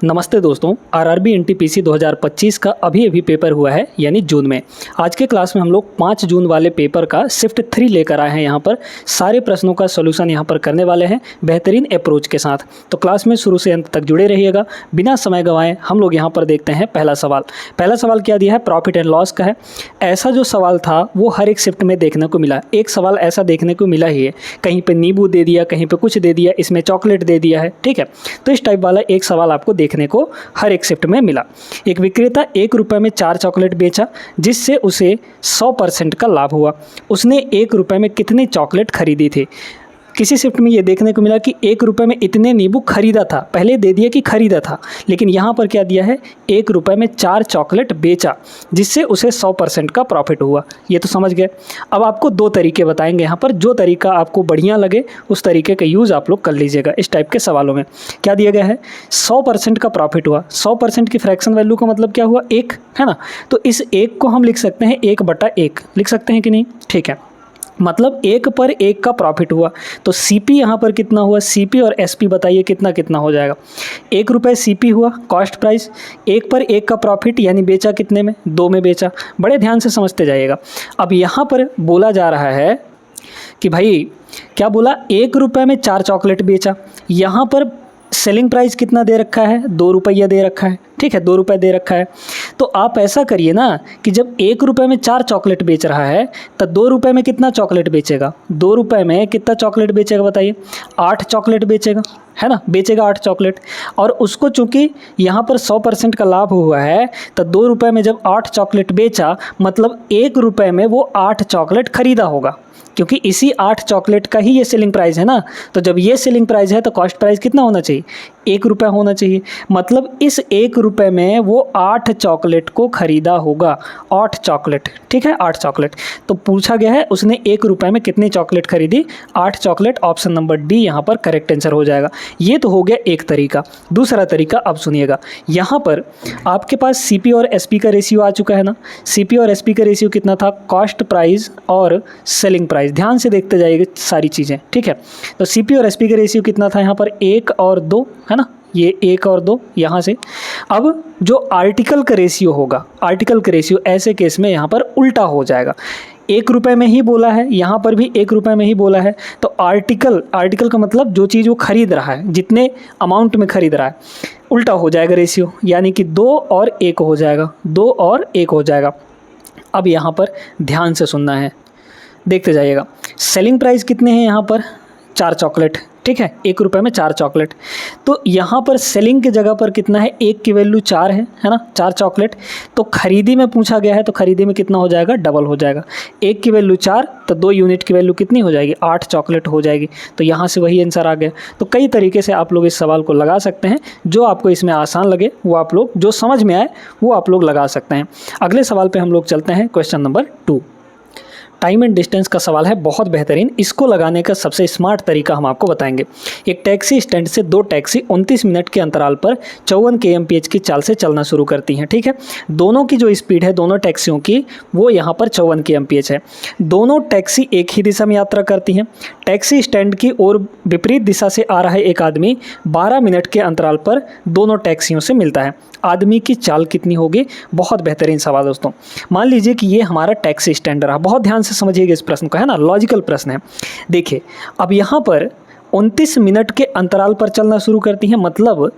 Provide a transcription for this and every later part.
नमस्ते दोस्तों, RRB NTPC 2025 का अभी पेपर हुआ है यानी जून में। आज के क्लास में हम लोग 5 जून वाले पेपर का शिफ्ट 3 लेकर आए हैं। यहाँ पर सारे प्रश्नों का सॉल्यूशन यहाँ पर करने वाले हैं बेहतरीन अप्रोच के साथ। तो क्लास में शुरू से अंत तक जुड़े रहिएगा। बिना समय गंवाए हम लोग यहाँ पर देखते हैं पहला सवाल क्या दिया है, प्रॉफिट एंड लॉस का है। ऐसा जो सवाल था वो हर एक शिफ्ट में देखने को मिला। एक सवाल ऐसा देखने को मिला ही है, कहीं पर नींबू दे दिया, कहीं पर कुछ दे दिया, इसमें चॉकलेट दे दिया है। ठीक है, तो इस टाइप वाला एक सवाल आपको देखने को हर एक शिफ्ट में मिला। एक विक्रेता 1 रुपये में 4 चॉकलेट बेचा जिससे उसे 100% का लाभ हुआ। उसने 1 रुपये में कितने चॉकलेट खरीदी थी। किसी शिफ्ट में ये देखने को मिला कि 1 रुपये में इतने नींबू खरीदा था, पहले दे दिया कि खरीदा था, लेकिन यहाँ पर क्या दिया है, 1 रुपये में 4 चॉकलेट बेचा जिससे उसे 100% का प्रॉफिट हुआ। ये तो समझ गए। अब आपको 2 तरीके बताएंगे यहाँ पर, जो तरीका आपको बढ़िया लगे उस तरीके का यूज़ आप लोग कर लीजिएगा। इस टाइप के सवालों में क्या दिया गया है, 100% का प्रॉफिट हुआ। 100% की फ्रैक्शन वैल्यू का मतलब क्या हुआ, 1 है ना। तो इस 1 को हम लिख सकते हैं 1/1 लिख सकते हैं कि नहीं। ठीक है, मतलब 1 पर 1 का प्रॉफिट हुआ। तो सीपी यहाँ पर कितना हुआ, सीपी और एसपी बताइए कितना हो जाएगा। 1 रुपये सीपी हुआ कॉस्ट प्राइस, 1 पर 1 का प्रॉफिट यानी बेचा कितने में, 2 में बेचा। बड़े ध्यान से समझते जाइएगा। अब यहाँ पर बोला जा रहा है कि भाई क्या बोला, 1 रुपये में 4 चॉकलेट बेचा। यहाँ पर सेलिंग प्राइस कितना दे रखा है, 2 रुपया दे रखा है। ठीक है, 2 रुपये दे रखा है। तो आप ऐसा करिए ना कि जब 1 रुपये में 4 चॉकलेट बेच रहा है तो 2 रुपये में कितना चॉकलेट बेचेगा, 2 रुपये में कितना चॉकलेट बेचेगा बताइए, 8 चॉकलेट बेचेगा, है ना, बेचेगा 8 चॉकलेट। और उसको चूंकि यहाँ पर 100% का लाभ हुआ है तो 2 रुपये में जब 8 चॉकलेट बेचा मतलब 1 रुपये में वो 8 चॉकलेट खरीदा होगा, क्योंकि इसी 8 चॉकलेट का ही ये सेलिंग प्राइस है ना। तो जब ये सेलिंग प्राइस है तो कॉस्ट प्राइस कितना होना चाहिए, 1 रुपया होना चाहिए। मतलब इस 1 रुपये में वो 8 चॉकलेट को खरीदा होगा, 8 चॉकलेट। ठीक है, 8 चॉकलेट। तो पूछा गया है उसने 1 रुपये में कितनी चॉकलेट खरीदी, 8 चॉकलेट। ऑप्शन नंबर डी यहाँ पर करेक्ट आंसर हो जाएगा। ये तो हो गया एक तरीका। दूसरा तरीका अब सुनिएगा। यहाँ पर आपके पास सीपी और एसपी का रेशियो आ चुका है ना। सीपी और एसपी का रेशियो कितना था, कॉस्ट प्राइस और सेलिंग प्राइस। ध्यान से देखते जाइएगा सारी चीज़ें। ठीक है, तो सीपी और एसपी का रेशियो कितना था यहाँ पर, 1 और 2 है ना, ये 1 और 2 यहाँ से। अब जो आर्टिकल का रेशियो होगा, आर्टिकल का रेशियो ऐसे केस में यहाँ पर उल्टा हो जाएगा। 1 रुपये में ही बोला है, यहाँ पर भी 1 रुपये में ही बोला है। तो आर्टिकल का मतलब जो चीज़ वो खरीद रहा है, जितने अमाउंट में खरीद रहा है, उल्टा हो जाएगा रेशियो, यानी कि 2 और 1 हो जाएगा, 2 और 1 हो जाएगा। अब यहाँ पर ध्यान से सुनना है, देखते जाइएगा। सेलिंग प्राइस कितने हैं यहाँ पर, 4 चॉकलेट। ठीक है, 1 रुपये में 4 चॉकलेट। तो यहाँ पर सेलिंग की जगह पर कितना है, 1 की वैल्यू 4 है ना, 4 चॉकलेट। तो खरीदी में पूछा गया है तो खरीदी में कितना हो जाएगा, डबल हो जाएगा। 1 की वैल्यू 4 तो 2 यूनिट की वैल्यू कितनी हो जाएगी, 8 चॉकलेट हो जाएगी। तो यहाँ से वही आंसर आ गया। तो कई तरीके से आप लोग इस सवाल को लगा सकते हैं। जो आपको इसमें आसान लगे वो आप लोग, जो समझ में आए वो आप लोग लगा सकते हैं। अगले सवाल पर हम लोग चलते हैं, question number 2। Time and distance का सवाल है, बहुत बेहतरीन। इसको लगाने का सबसे स्मार्ट तरीका हम आपको बताएंगे। एक टैक्सी स्टैंड से 2 टैक्सी 29 मिनट के अंतराल पर 54 kmph की चाल से चलना शुरू करती हैं। ठीक है, दोनों की जो स्पीड है दोनों टैक्सियों की वो यहाँ पर 54 kmph है। दोनों टैक्सी एक ही दिशा में यात्रा करती हैं। टैक्सी स्टैंड की ओर विपरीत दिशा से आ रहा एक आदमी 12 मिनट के अंतराल पर दोनों टैक्सियों से मिलता है। आदमी की चाल कितनी होगी। बहुत बेहतरीन सवाल दोस्तों। मान लीजिए कि ये हमारा टैक्सी स्टैंड रहा। बहुत ध्यान से समझिएगा इस प्रश्न को, है ना, लॉजिकल प्रश्न है। देखिए अब यहाँ पर 29 मिनट के अंतराल पर चलना शुरू करती हैं, मतलब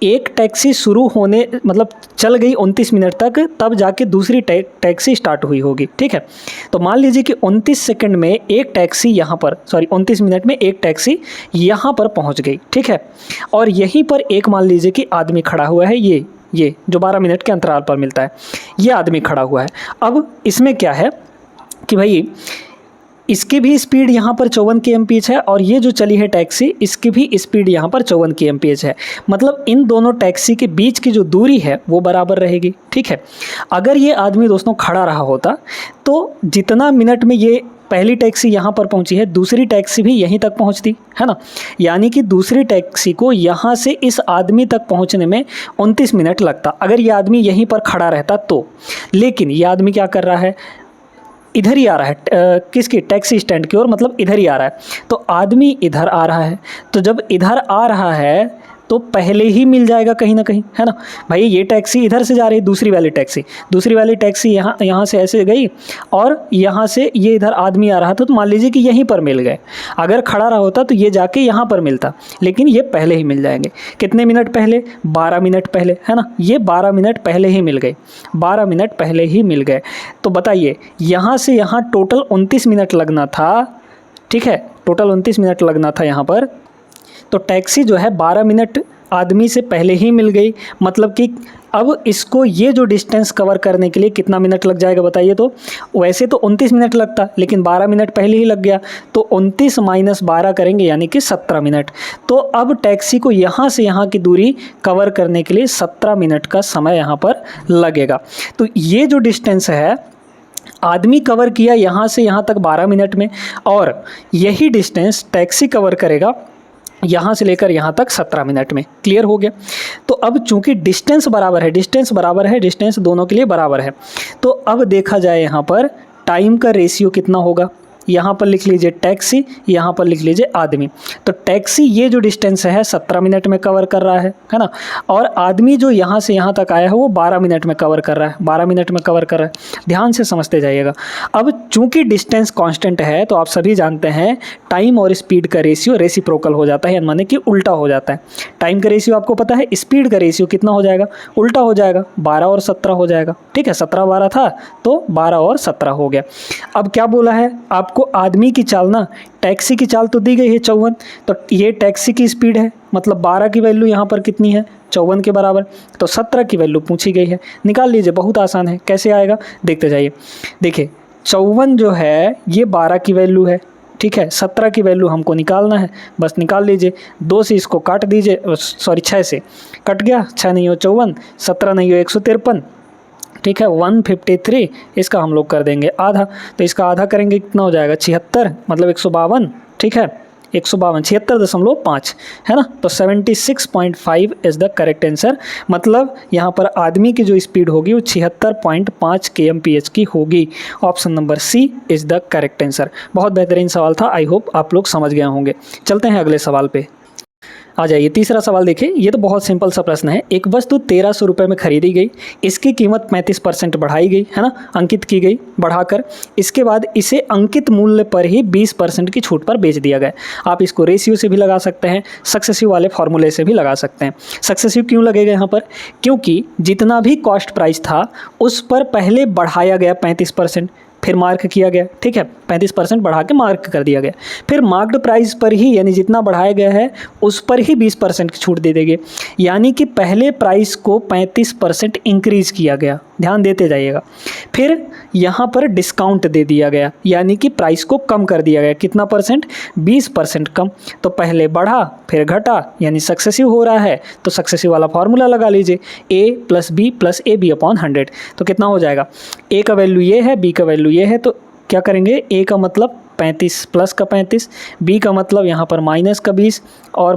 एक टैक्सी शुरू होने मतलब चल गई 29 मिनट तक, तब जाके दूसरी टैक्सी स्टार्ट हुई होगी। ठीक है, तो मान लीजिए कि 29 सेकंड में एक टैक्सी यहाँ पर, 29 मिनट में एक टैक्सी यहाँ पर पहुँच गई। ठीक है, और यहीं पर एक मान लीजिए कि आदमी खड़ा हुआ है, ये जो 12 मिनट के अंतराल पर मिलता है, ये आदमी खड़ा हुआ है। अब इसमें क्या है कि भाई इसकी भी स्पीड यहाँ पर 54 kmph है और ये जो चली है टैक्सी इसकी भी स्पीड यहाँ पर 54 kmph है। मतलब इन दोनों टैक्सी के बीच की जो दूरी है वो बराबर रहेगी। ठीक है, अगर ये आदमी दोस्तों खड़ा रहा होता तो जितना मिनट में ये पहली टैक्सी यहाँ पर पहुँची है दूसरी टैक्सी भी यहीं तक पहुँचती है ना, यानी कि दूसरी टैक्सी को यहाँ से इस आदमी तक पहुँचने में 29 मिनट लगता अगर ये आदमी यहीं पर खड़ा रहता तो। लेकिन ये आदमी क्या कर रहा है, इधर ही आ रहा है, किसकी, टैक्सी स्टैंड की ओर, मतलब इधर ही आ रहा है। तो आदमी इधर आ रहा है, तो जब इधर आ रहा है तो पहले ही मिल जाएगा कहीं ना कहीं, है ना भाई। ये टैक्सी इधर से जा रही, दूसरी वाली टैक्सी यहाँ से ऐसे गई और यहाँ से ये इधर आदमी आ रहा था, तो मान लीजिए कि यहीं पर मिल गए। अगर खड़ा रहा होता तो ये जाके यहाँ पर मिलता, लेकिन ये पहले ही मिल जाएंगे। कितने मिनट पहले? 12 मिनट पहले, है ना। ये 12 मिनट पहले ही मिल गए, 12 मिनट पहले ही मिल गए। तो बताइए यहाँ से यहाँ टोटल 29 मिनट लगना था, ठीक है, टोटल 29 मिनट लगना था यहाँ पर। तो टैक्सी जो है 12 मिनट आदमी से पहले ही मिल गई, मतलब कि अब इसको ये जो डिस्टेंस कवर करने के लिए कितना मिनट लग जाएगा बताइए। तो वैसे तो 29 मिनट लगता, लेकिन 12 मिनट पहले ही लग गया, तो 29 माइनस 12 करेंगे यानी कि 17 मिनट। तो अब टैक्सी को यहाँ से यहाँ की दूरी कवर करने के लिए 17 मिनट का समय यहाँ पर लगेगा। तो ये जो डिस्टेंस है आदमी कवर किया यहाँ से यहाँ तक 12 मिनट में, और यही डिस्टेंस टैक्सी कवर करेगा यहाँ से लेकर यहाँ तक 17 मिनट में। क्लियर हो गया। तो अब चूंकि डिस्टेंस बराबर है, डिस्टेंस दोनों के लिए बराबर है, तो अब देखा जाए यहाँ पर टाइम का रेशियो कितना होगा। यहाँ पर लिख लीजिए टैक्सी, यहाँ पर लिख लीजिए आदमी। तो टैक्सी ये जो डिस्टेंस है 17 मिनट में कवर कर रहा है ना, और आदमी जो यहाँ से यहाँ तक आया है वो 12 मिनट में कवर कर रहा है, 12 मिनट में कवर कर रहा है। ध्यान से समझते जाइएगा। अब चूंकि डिस्टेंस कांस्टेंट है, तो आप सभी जानते हैं टाइम और स्पीड का रेशियो रेसिप्रोकल हो जाता है, माने कि उल्टा हो जाता है। टाइम का रेशियो आपको पता है, स्पीड का रेशियो कितना हो जाएगा? उल्टा हो जाएगा, 12 और 17 हो जाएगा। ठीक है, 17-12 था तो 12 और 17 हो गया। अब क्या बोला है आपको? आदमी की चाल ना, टैक्सी की चाल तो दी गई है 54, तो ये टैक्सी की स्पीड है, मतलब 12 की वैल्यू यहाँ पर कितनी है? 54 के बराबर। तो 17 की वैल्यू पूछी गई है, निकाल लीजिए। बहुत आसान है, कैसे आएगा देखते जाइए। देखिए 54 जो है ये 12 की वैल्यू है, ठीक है। 17 की वैल्यू हमको निकालना है, बस निकाल लीजिए। 2 से इसको काट दीजिए, सॉरी 6 से कट गया, 6 नहीं हो 54, 17 नहीं हो 153, ठीक है। 153 इसका हम लोग कर देंगे आधा, तो इसका आधा करेंगे कितना हो जाएगा? 76, मतलब 152, ठीक है। 152, 76.5 है ना। तो 76.5 इज़ द करेक्ट आंसर। मतलब यहाँ पर आदमी की जो स्पीड होगी वो 76.5 kmph की होगी। Option number C is the correct answer. बहुत बेहतरीन सवाल था, आई होप आप लोग समझ गए होंगे। चलते हैं अगले सवाल पे, आ जाइए। तीसरा सवाल देखिए, ये तो बहुत सिंपल सा प्रश्न है। एक वस्तु 1300 रुपये में खरीदी गई, इसकी कीमत 35% बढ़ाई गई, है ना, अंकित की गई बढ़ाकर। इसके बाद इसे अंकित मूल्य पर ही 20% की छूट पर बेच दिया गया। आप इसको रेशियो से भी लगा सकते हैं, सक्सेसिव वाले फॉर्मूले से भी लगा सकते हैं। सक्सेसिव क्यों लगेगा यहाँ पर? क्योंकि जितना भी कॉस्ट प्राइस था उस पर पहले बढ़ाया गया 35%, फिर मार्क किया गया, ठीक है। 35% बढ़ा के मार्क कर दिया गया, फिर मार्क्ड प्राइस पर ही, यानी जितना बढ़ाया गया है उस पर ही 20% की छूट दे देंगे। यानी कि पहले प्राइस को 35% इंक्रीज़ किया गया, ध्यान देते जाइएगा। फिर यहाँ पर डिस्काउंट दे दिया गया, यानी कि प्राइस को कम कर दिया गया। कितना परसेंट? 20% कम। तो पहले बढ़ा फिर घटा, यानी सक्सेसिव हो रहा है। तो सक्सेसिव वाला फॉर्मूला लगा लीजिए, a + b + ab/100। तो कितना हो जाएगा? a का वैल्यू ये है, b का वैल्यू ये है, तो क्या करेंगे? a का मतलब 35 प्लस का 35, b का मतलब यहाँ पर माइनस का 20, और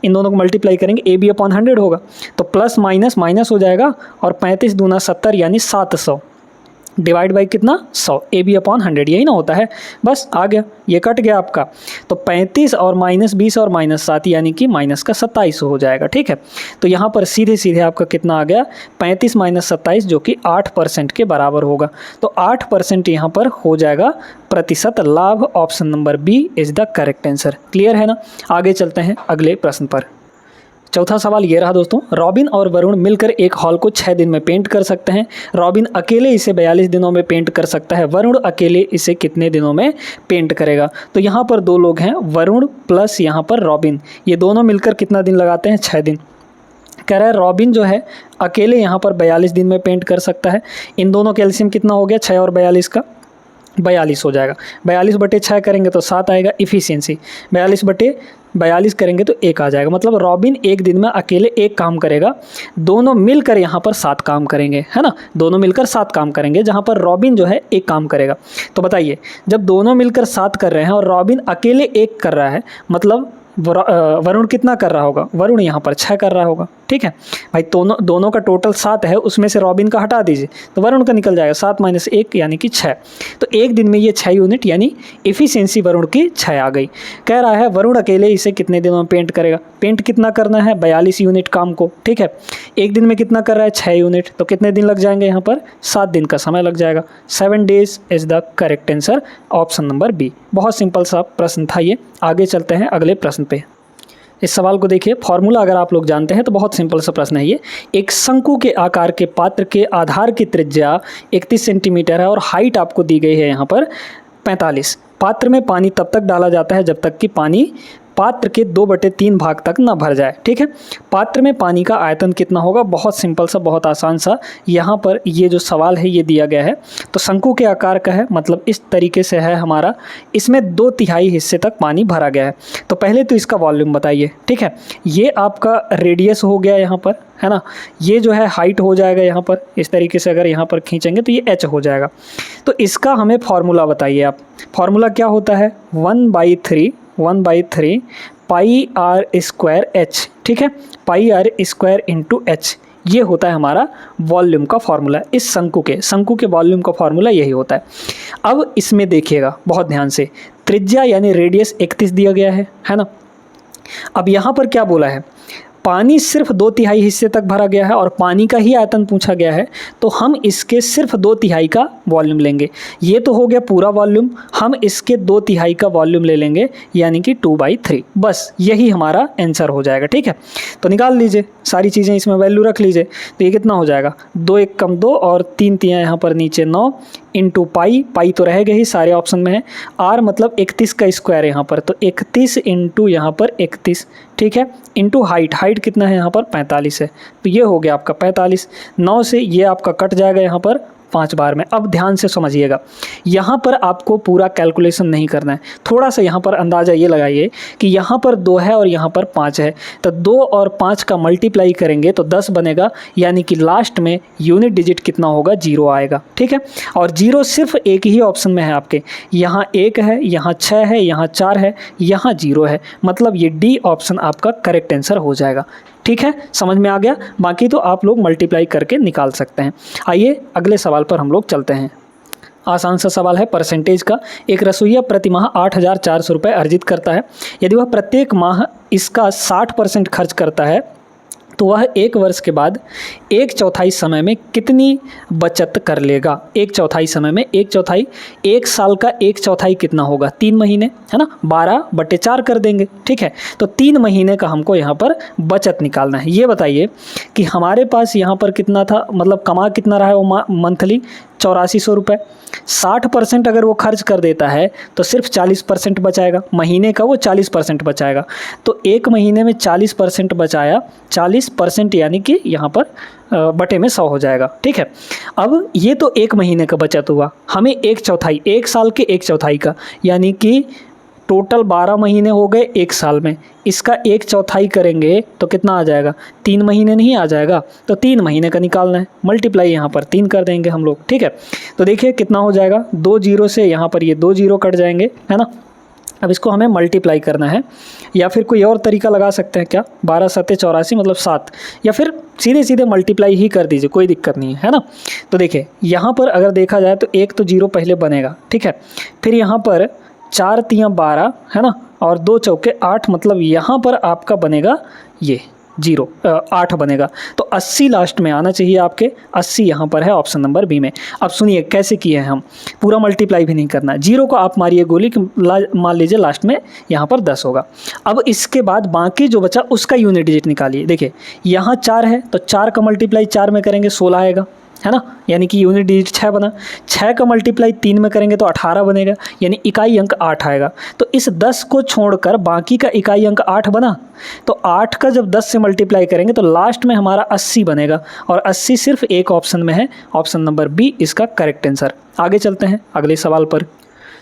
इन दोनों को मल्टीप्लाई करेंगे, ab/100 होगा। तो प्लस माइनस माइनस हो जाएगा, और 35 दूना 70 यानी 700, डिवाइड बाई कितना? 100, ab/100 यही ना होता है। बस आ गया, ये कट गया आपका। तो 35 और -20 और -7 यानी कि माइनस का 27 हो जाएगा, ठीक है। तो यहाँ पर सीधे सीधे आपका कितना आ गया? 35 - 27 जो कि 8% के बराबर होगा। तो 8% यहाँ पर हो जाएगा प्रतिशत लाभ। Option number B is the correct answer. Clear है ना। आगे चलते हैं अगले प्रश्न पर। चौथा सवाल ये रहा दोस्तों, रॉबिन और वरुण मिलकर एक हॉल को 6 दिन में पेंट कर सकते हैं। रॉबिन अकेले इसे 42 दिनों में पेंट कर सकता है, वरुण अकेले इसे कितने दिनों में पेंट करेगा? तो यहाँ पर 2 लोग हैं, वरुण प्लस यहाँ पर रॉबिन, ये दोनों मिलकर कितना दिन लगाते हैं? 6 दिन। कह रहा है रॉबिन जो है अकेले यहाँ पर 42 दिन में पेंट कर सकता है। इन दोनों का एलसीएम कितना हो गया? 6 और 42 का 42 हो जाएगा। 42/6 करेंगे तो 7 आएगा। इफ़िशियंसी 42/42 करेंगे तो 1 आ जाएगा। मतलब रॉबिन एक दिन में अकेले 1 काम करेगा, दोनों मिलकर यहाँ पर 7 काम करेंगे, है ना। दोनों मिलकर 7 काम करेंगे, जहाँ पर रॉबिन जो है 1 काम करेगा। तो बताइए, जब दोनों मिलकर 7 कर रहे हैं और रॉबिन अकेले 1 कर रहा है, मतलब वरुण कितना कर रहा होगा, वरुण यहाँ पर 6 कर रहा होगा। ठीक है भाई, दोनों का टोटल 7 है, उसमें से रॉबिन का हटा दीजिए तो वरुण का निकल जाएगा 7 - 1 यानी कि 6। तो एक दिन में ये 6 यूनिट यानी एफिशिएंसी वरुण की 6 आ गई। कह रहा है वरुण अकेले इसे कितने दिनों में पेंट करेगा। पेंट कितना करना है, 42 यूनिट काम को। ठीक है, एक दिन में कितना कर रहा है, 6 यूनिट, तो कितने दिन लग जाएंगे यहाँ पर, 7 दिन का समय लग जाएगा। 7 days is the correct answer, option number B. बहुत सिंपल सा प्रश्न था ये। आगे चलते हैं अगले प्रश्न पे। इस सवाल को देखिए, फॉर्मूला अगर आप लोग जानते हैं तो बहुत सिंपल सा प्रश्न है ये। एक शंकु के आकार के पात्र के आधार की त्रिज्या 31 सेंटीमीटर है और हाइट आपको दी गई है यहाँ पर 45। पात्र में पानी तब तक डाला जाता है जब तक कि पानी पात्र के 2/3 भाग तक ना भर जाए। ठीक है, पात्र में पानी का आयतन कितना होगा, बहुत सिंपल सा, बहुत आसान सा यहाँ पर ये जो सवाल है ये दिया गया है। तो शंकु के आकार का है, मतलब इस तरीके से है हमारा, इसमें 2/3 हिस्से तक पानी भरा गया है। तो पहले तो इसका वॉल्यूम बताइए। ठीक है, ये आपका रेडियस हो गया यहाँ पर, है ना, ये जो है हाइट हो जाएगा यहाँ पर, इस तरीके से अगर यहाँ पर खींचेंगे तो ये h हो जाएगा। तो इसका हमें फॉर्मूला बताइए आप। फॉर्मूला क्या होता है, 1/3 पाई आर स्क्वायर एच। ठीक है, पाई आर स्क्वायर इंटू एच, ये होता है हमारा वॉल्यूम का फॉर्मूला। इस शंकु के वॉल्यूम का फॉर्मूला यही होता है। अब इसमें देखिएगा बहुत ध्यान से, त्रिज्या यानी रेडियस 31 दिया गया है ना। अब यहाँ पर क्या बोला है, पानी सिर्फ 2/3 हिस्से तक भरा गया है और पानी का ही आयतन पूछा गया है, तो हम इसके सिर्फ 2/3 का वॉल्यूम लेंगे। ये तो हो गया पूरा वॉल्यूम, हम इसके 2/3 का वॉल्यूम ले लेंगे यानी कि 2/3। बस यही हमारा आंसर हो जाएगा। ठीक है, तो निकाल लीजिए, सारी चीज़ें इसमें वैल्यू रख लीजिए। तो ये कितना हो जाएगा, 2 1 कम 2 और 3 3 यहाँ पर नीचे 9 इंटू पाई तो रहेगा ही, सारे ऑप्शन में है। आर मतलब 31 का स्क्वायर यहाँ पर, तो 31 इंटू यहाँ पर 31। ठीक है, इंटू हाइट कितना है यहाँ पर 45 है, तो ये हो गया आपका 45। 9 से ये आपका कट जाएगा यहाँ पर 5 बार में। अब ध्यान से समझिएगा, यहाँ पर आपको पूरा कैलकुलेशन नहीं करना है, थोड़ा सा यहाँ पर अंदाज़ा ये लगाइए कि यहाँ पर 2 है और यहाँ पर 5 है, तो 2 और 5 का मल्टीप्लाई करेंगे तो 10 बनेगा, यानी कि लास्ट में यूनिट डिजिट कितना होगा, 0 आएगा। ठीक है, और 0 सिर्फ एक ही ऑप्शन में है आपके, यहाँ 1 है, यहाँ 6 है, यहाँ 4 है, यहाँ 0 है, मतलब ये डी ऑप्शन आपका करेक्ट आंसर हो जाएगा। ठीक है, समझ में आ गया, बाकी तो आप लोग मल्टीप्लाई करके निकाल सकते हैं। आइए अगले सवाल पर हम लोग चलते हैं। आसान सा सवाल है परसेंटेज का। एक रसोइया प्रति माह 8,400 रुपये अर्जित करता है। यदि वह प्रत्येक माह इसका 60% खर्च करता है तो वह 1 वर्ष के बाद 1/4 समय में कितनी बचत कर लेगा। 1/4 समय में 1/4, 1 साल का 1/4 कितना होगा, 3 महीने, है ना, 12/4 कर देंगे। ठीक है, तो 3 महीने का हमको यहाँ पर बचत निकालना है। ये बताइए कि हमारे पास यहाँ पर कितना था, मतलब कमा कितना रहा है वो मंथली, 8400 रुपये। 60% अगर वो खर्च कर देता है तो सिर्फ 40% बचाएगा, महीने का वो 40% बचाएगा। तो 1 महीने में 40% बचाया, 40% यानी कि यहाँ पर बटे में 100 हो जाएगा। ठीक है, अब ये तो 1 महीने का बचत हुआ, हमें 1/4, 1 साल के 1/4 का, यानी कि टोटल 12 महीने हो गए 1 साल में, इसका 1/4 करेंगे तो कितना आ जाएगा, 3 महीने नहीं आ जाएगा, तो 3 महीने का निकालना है, मल्टीप्लाई यहाँ पर 3 कर देंगे हम लोग। ठीक है, तो देखिए कितना हो जाएगा, 2 0 से यहाँ पर ये 2 0 कट जाएंगे, है ना। अब इसको हमें मल्टीप्लाई करना है, या फिर कोई और तरीका लगा सकते हैं क्या, 12 7 84 मतलब 7, या फिर सीधे मल्टीप्लाई ही कर दीजिए, कोई दिक्कत नहीं है ना। तो देखिए यहाँ पर अगर देखा जाए तो 1 तो 0 पहले बनेगा। ठीक है, फिर यहाँ पर 4 3 12, है ना, और 2 चौके 8, मतलब यहाँ पर आपका बनेगा ये 8 बनेगा, तो 80 लास्ट में आना चाहिए आपके, 80 यहाँ पर है ऑप्शन नंबर बी में। अब सुनिए कैसे किए हैं हम, पूरा मल्टीप्लाई भी नहीं करना, 0 को आप मारिए गोली कि मान लीजिए लास्ट में यहाँ पर 10 होगा। अब इसके बाद बाकी जो बचा उसका यूनिट डिजिट निकालिए। देखिए यहाँ 4 है तो 4 का मल्टीप्लाई 4 में करेंगे 16 आएगा, है ना, यानी कि यूनिट डिजिट 6 बना। 6 का मल्टीप्लाई 3 में करेंगे तो 18 बनेगा, यानी इकाई अंक 8 आएगा। तो इस 10 को छोड़कर बाकी का इकाई अंक 8 बना, तो 8 का जब 10 से मल्टीप्लाई करेंगे तो लास्ट में हमारा 80 बनेगा, और 80 सिर्फ एक ऑप्शन में है, ऑप्शन नंबर बी इसका करेक्ट आंसर। आगे चलते हैं अगले सवाल पर।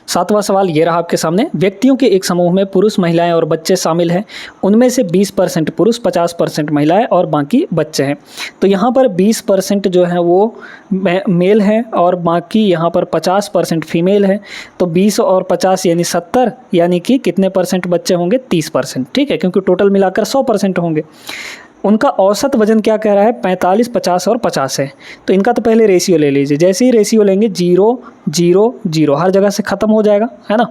सातवां सवाल ये रहा आपके सामने, व्यक्तियों के एक समूह में पुरुष, महिलाएं और बच्चे शामिल हैं। उनमें से 20% पुरुष, 50% महिलाएं और बाकी बच्चे हैं। तो यहाँ पर 20% जो है वो मेल है और बाकी यहाँ पर 50% फीमेल है। तो 20 और 50 यानी 70, यानी कि कितने परसेंट बच्चे होंगे? 30%। ठीक है, क्योंकि टोटल मिलाकर 100% होंगे। उनका औसत वजन क्या कह रहा है? 45, 50 और 50 है। तो इनका तो पहले रेशियो ले लीजिए। जैसे ही रेशियो लेंगे 0, 0, 0 हर जगह से ख़त्म हो जाएगा, है ना।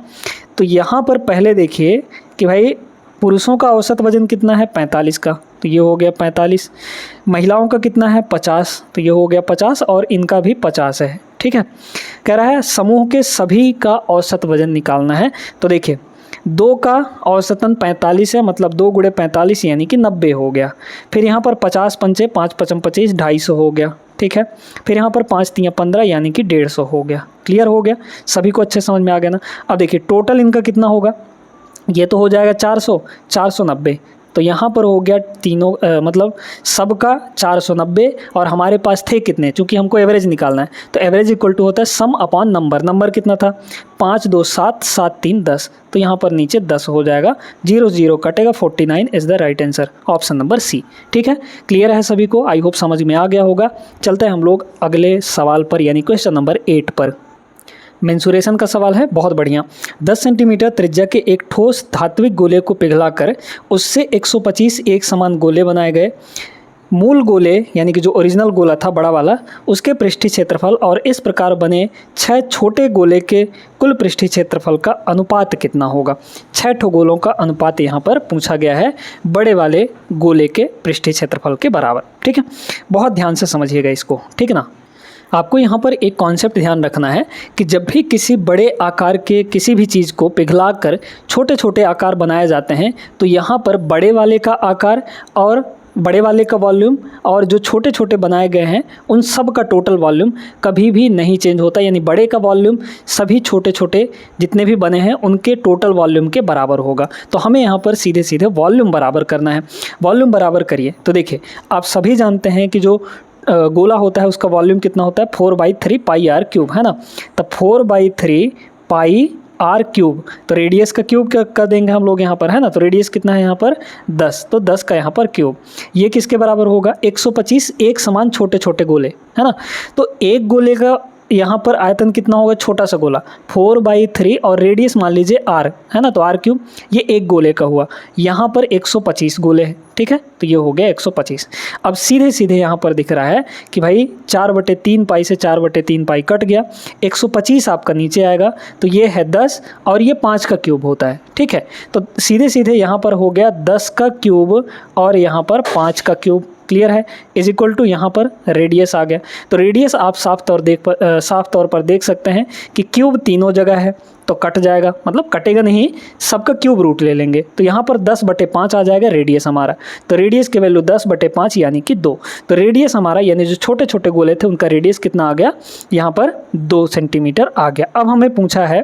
तो यहाँ पर पहले देखिए कि भाई पुरुषों का औसत वजन कितना है? 45 का, तो ये हो गया 45। महिलाओं का कितना है? 50, तो ये हो गया 50 और इनका भी 50 है। ठीक है, कह रहा है समूह के सभी का औसत वजन निकालना है। तो देखिए 2 का औसतन 45 है, मतलब 2 गुणे 45 यानी कि 90 हो गया। फिर यहाँ पर 50 पंचे 5 पचम 25, 250 हो गया। ठीक है, फिर यहाँ पर 5 तियां 15 यानी कि 150 हो गया। क्लियर हो गया? सभी को अच्छे समझ में आ गया ना। अब देखिए टोटल इनका कितना होगा? ये तो हो जाएगा 400, 490। तो यहाँ पर हो गया तीनों मतलब सबका 490 और हमारे पास थे कितने? चूँकि हमको एवरेज निकालना है तो एवरेज इक्वल टू होता है सम अपॉन नंबर। नंबर कितना था? 5, 2, 7, 7, 3, 10। तो यहाँ पर नीचे 10 हो जाएगा, 0, 0 कटेगा, 49 is the right answer, option number C. ठीक है, क्लियर है सभी को? आई होप समझ में आ गया होगा। चलते हैं हम लोग अगले सवाल पर, यानी क्वेश्चन नंबर 8 पर। मेंसुरेशन का सवाल है, बहुत बढ़िया। 10 सेंटीमीटर त्रिज्या के एक ठोस धात्विक गोले को पिघलाकर उससे 125 एक समान गोले बनाए गए। मूल गोले यानी कि जो ओरिजिनल गोला था बड़ा वाला, उसके पृष्ठीय क्षेत्रफल और इस प्रकार बने 6 छोटे गोले के कुल पृष्ठीय क्षेत्रफल का अनुपात कितना होगा? 6 ठो गोलों का अनुपात यहाँ पर पूछा गया है, बड़े वाले गोले के पृष्ठीय क्षेत्रफल के बराबर। ठीक है, बहुत ध्यान से समझिएगा इसको, ठीक है ना। आपको यहाँ पर एक कॉन्सेप्ट ध्यान रखना है कि जब भी किसी बड़े आकार के किसी भी चीज़ को पिघलाकर छोटे छोटे आकार बनाए जाते हैं तो यहाँ पर बड़े वाले का आकार और बड़े वाले का वॉल्यूम और जो छोटे छोटे बनाए गए हैं उन सब का टोटल वॉल्यूम कभी भी नहीं चेंज होता। यानी बड़े का वॉल्यूम सभी छोटे छोटे जितने भी बने हैं उनके टोटल वॉल्यूम के बराबर होगा। तो हमें यहाँ पर सीधे सीधे वॉल्यूम बराबर करना है। वॉल्यूम बराबर करिए तो देखिए आप सभी जानते हैं कि जो गोला होता है उसका वॉल्यूम कितना होता है? 4/3 पाई आर क्यूब, है ना। तो 4/3 पाई आर क्यूब, तो रेडियस का क्यूब क्या कर देंगे हम लोग यहाँ पर, है ना। तो रेडियस कितना है यहाँ पर? 10, तो 10 का यहाँ पर क्यूब। ये किसके बराबर होगा? 125 एक समान छोटे छोटे गोले, है ना। तो एक गोले का यहाँ पर आयतन कितना होगा? छोटा सा गोला 4/3 और रेडियस मान लीजिए r, है ना। तो r क्यूब, ये एक गोले का हुआ। यहाँ पर 125 गोले हैं, ठीक है। तो ये हो गया 125। अब सीधे सीधे यहाँ पर दिख रहा है कि भाई 4/3 पाई से 4/3 पाई कट गया, 125 आपका नीचे आएगा। तो ये है 10 और ये 5 का क्यूब होता है, ठीक है। तो सीधे सीधे यहाँ पर हो गया 10 का क्यूब और यहाँ पर 5 का क्यूब। क्लियर है? इज इक्वल टू यहाँ पर रेडियस आ गया। तो रेडियस आप साफ तौर पर देख सकते हैं कि क्यूब तीनों जगह है तो कट जाएगा, मतलब कटेगा नहीं, सबका क्यूब रूट ले लेंगे। तो यहाँ पर 10/5 आ जाएगा रेडियस हमारा। तो रेडियस की वैल्यू 10/5 यानी कि 2। तो रेडियस हमारा यानी जो छोटे छोटे गोले थे उनका रेडियस कितना आ गया? यहाँ पर 2 सेंटीमीटर आ गया। अब हमें पूछा है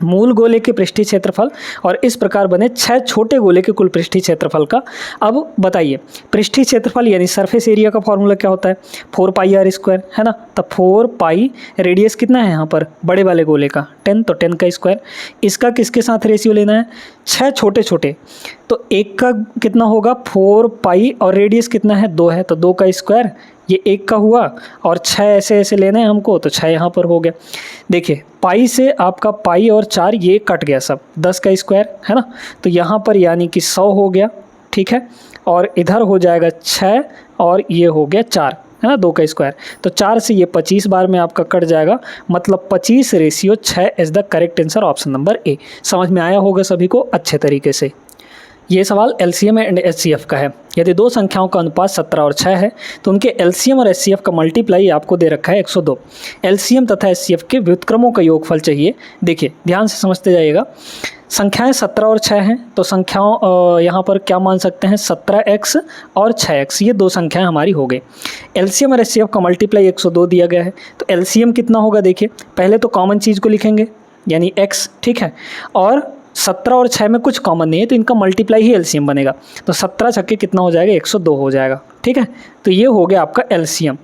मूल गोले के पृष्ठीय क्षेत्रफल और इस प्रकार बने 6 छोटे गोले के कुल पृष्ठीय क्षेत्रफल का। अब बताइए पृष्ठीय क्षेत्रफल यानी सरफेस एरिया का फॉर्मूला क्या होता है? 4πr², है ना। तो 4π रेडियस कितना है यहाँ पर बड़े वाले गोले का? 10, तो 10 का स्क्वायर। इसका किसके साथ रेशियो लेना है? 6 छोटे छोटे, तो एक का कितना होगा? 4π और रेडियस कितना है? 2 है, तो 2 का स्क्वायर, ये 1 का हुआ और 6 ऐसे ऐसे लेने हैं हमको, तो 6 यहाँ पर हो गया। देखिए पाई से आपका पाई और 4 ये कट गया सब, 10 का स्क्वायर, है ना। तो यहाँ पर यानी कि 100 हो गया, ठीक है। और इधर हो जाएगा 6 और ये हो गया 4, है ना, 2 का स्क्वायर। तो 4 से ये 25 बार में आपका कट जाएगा, मतलब 25/6 is the correct answer, option number A. समझ में आया होगा सभी को अच्छे तरीके से। ये सवाल एलसीएम एंड एचसीएफ का है। यदि दो संख्याओं का अनुपात 17 और 6 है तो उनके एलसीएम और एचसीएफ का मल्टीप्लाई आपको दे रखा है 102। एलसीएम तथा एचसीएफ के व्युत्क्रमों का योगफल चाहिए। देखिए ध्यान से समझते जाइएगा। संख्याएं 17 और 6 हैं तो संख्याओं यहाँ पर क्या मान सकते हैं? 17x और 6x, ये दो संख्याएं हमारी हो गई। एलसीएम और एचसीएफ का मल्टीप्लाई 102 दिया गया है। तो एलसीएम कितना होगा? देखिए पहले तो कॉमन चीज़ को लिखेंगे यानी x, ठीक है, और 17 और 6 में कुछ कॉमन नहीं है, तो इनका मल्टीप्लाई ही एलसीएम बनेगा। तो 17 छक्के कितना हो जाएगा, 102 हो जाएगा। ठीक है, तो ये हो गया आपका एलसीएम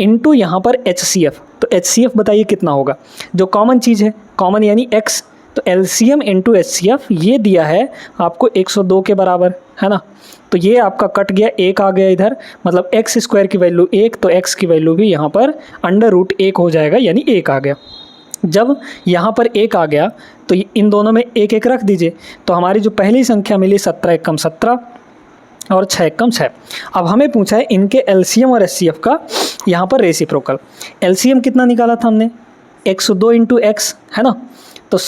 इनटू यहाँ पर एचसीएफ। तो एचसीएफ बताइए कितना होगा, जो कॉमन चीज़ है, कॉमन यानी एक्स, तो एलसीएम इंटू एचसीएफ ये दिया है आपको 102 के बराबर, है ना। तो ये आपका कट गया, एक आ गया इधर, मतलब एक्स स्क्वायर की वैल्यू 1, तो एक्स की वैल्यू भी यहाँ पर √1 हो जाएगा, यानी 1 आ गया। जब यहाँ पर 1 आ गया तो इन दोनों में 1 1 रख दीजिए, तो हमारी जो पहली संख्या मिली 17 एकम 17 और 6 एकम 6। अब हमें पूछा है इनके एलसीएम और एचसीएफ का यहाँ पर रेसिप्रोकल। एलसीएम कितना निकाला था हमने, 102 इंटू एक्स, है ना। तो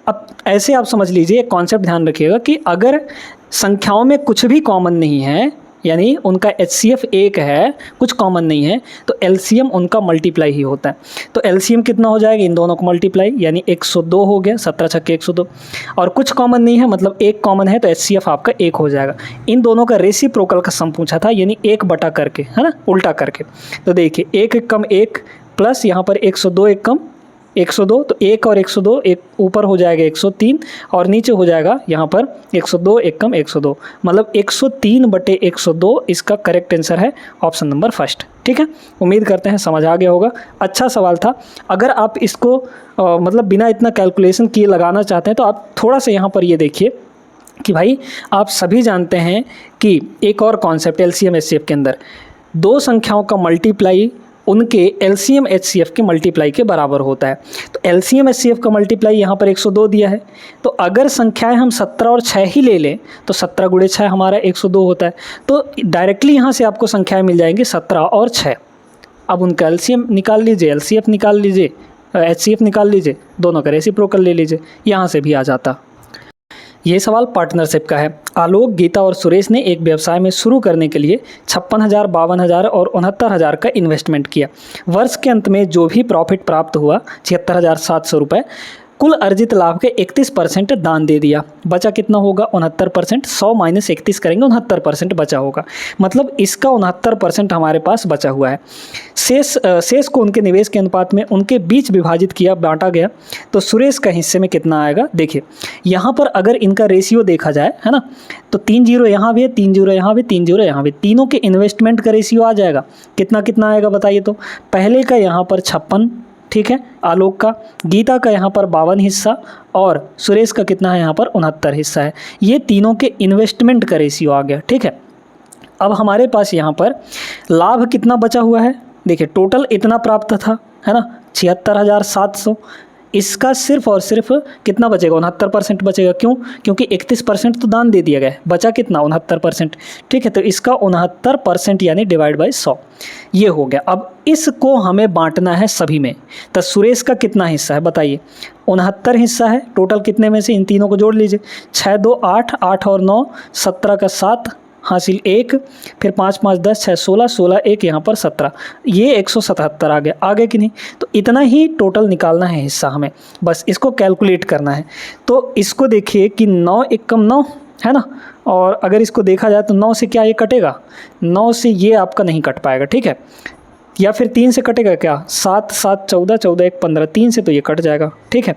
अब ऐसे आप समझ लीजिए, एक कॉन्सेप्ट ध्यान रखिएगा कि अगर संख्याओं में कुछ भी कॉमन नहीं है, यानी उनका एचसीएफ 1 है, कुछ कॉमन नहीं है, तो एलसीएम उनका मल्टीप्लाई ही होता है। तो एलसीएम कितना हो जाएगा, इन दोनों को मल्टीप्लाई, यानी 102 हो गया, 17 छक्के 102। और कुछ कॉमन नहीं है, मतलब 1 कॉमन है, तो एचसीएफ आपका 1 हो जाएगा। इन दोनों का रेसिप्रोकल का सम पूछा था, यानी 1 बटा करके, है ना, उल्टा करके। तो देखिए 1 एकम 1 प्लस यहाँ पर 102 एकम 102, तो 1 और 102 एक ऊपर हो जाएगा 103 और नीचे हो जाएगा यहाँ पर 102 एकम 102, मतलब 103 बटे 102 इसका करेक्ट आंसर है ऑप्शन नंबर फर्स्ट। ठीक है, उम्मीद करते हैं समझ आ गया होगा। अच्छा सवाल था। अगर आप इसको मतलब बिना इतना कैलकुलेशन किए लगाना चाहते हैं तो आप थोड़ा सा यहाँ पर ये देखिए कि भाई आप सभी जानते हैं कि एक और कॉन्सेप्ट एलसीएम एचसीएफ के अंदर, दो संख्याओं का मल्टीप्लाई उनके एलसीएम एचसीएफ के मल्टीप्लाई के बराबर होता है। तो एलसीएम एचसीएफ का मल्टीप्लाई यहाँ पर 102 दिया है, तो अगर संख्याएं हम 17 और 6 ही ले लें तो 17 गुणे 6 हमारा 102 होता है। तो डायरेक्टली यहाँ से आपको संख्याएं मिल जाएंगी 17 और 6। अब उनका एलसीएम निकाल लीजिए, एलसीएफ निकाल लीजिए, एचसीएफ निकाल लीजिए, दोनों का रेसिप्रोकल ले लीजिए, यहाँ से भी आ जाता। ये सवाल पार्टनरशिप का है। आलोक, गीता और सुरेश ने एक व्यवसाय में शुरू करने के लिए 56,000, 52,000 और 69,000 का इन्वेस्टमेंट किया। वर्ष के अंत में जो भी प्रॉफिट प्राप्त हुआ 76,700 रुपये, कुल अर्जित लाभ के 31% दान दे दिया। बचा कितना होगा, 69%। 100 माइनस 31 करेंगे, 69% बचा होगा, मतलब इसका 69% हमारे पास बचा हुआ है। शेष को उनके निवेश के अनुपात में उनके बीच विभाजित किया, बांटा गया। तो सुरेश का हिस्से में कितना आएगा, देखिए यहाँ पर अगर इनका रेशियो देखा जाए, है ना, तो 3 0 यहाँ भी है, 3 0 यहाँ भी, 3 0 यहाँ भी, तीनों के इन्वेस्टमेंट का रेशियो आ जाएगा। कितना कितना आएगा बताइए। तो पहले का यहाँ पर 56, ठीक है, आलोक का, गीता का यहाँ पर 52 हिस्सा और सुरेश का कितना है यहाँ पर 69 हिस्सा है। ये तीनों के इन्वेस्टमेंट का रेशियो आ गया। ठीक है, अब हमारे पास यहाँ पर लाभ कितना बचा हुआ है, देखिए टोटल इतना प्राप्त था, है ना, 76,700। इसका सिर्फ और सिर्फ कितना बचेगा, 69% बचेगा। क्यों, क्योंकि 31% तो दान दे दिया गया है, बचा कितना 69%। ठीक है, तो इसका 69% यानी डिवाइड बाय 100 ये हो गया। अब इसको हमें बांटना है सभी में। तो सुरेश का कितना हिस्सा है बताइए, 69 हिस्सा है। टोटल कितने में से, इन तीनों को जोड़ लीजिए, 6 2 8, 8 और 9 17 का 7 हासिल 1, फिर 5 5 10 6 16, 16 1 यहाँ पर 17, ये 177 आ गया। आगे कि नहीं, तो इतना ही टोटल निकालना है हिस्सा हमें, बस इसको कैलकुलेट करना है। तो इसको देखिए कि 9 एकम 9 है ना, और अगर इसको देखा जाए तो 9 से क्या ये कटेगा, 9 से ये आपका नहीं कट पाएगा। ठीक है, या फिर 3 से कटेगा क्या, 7 7 14, 14 1 15, 3 से तो ये कट जाएगा। ठीक है,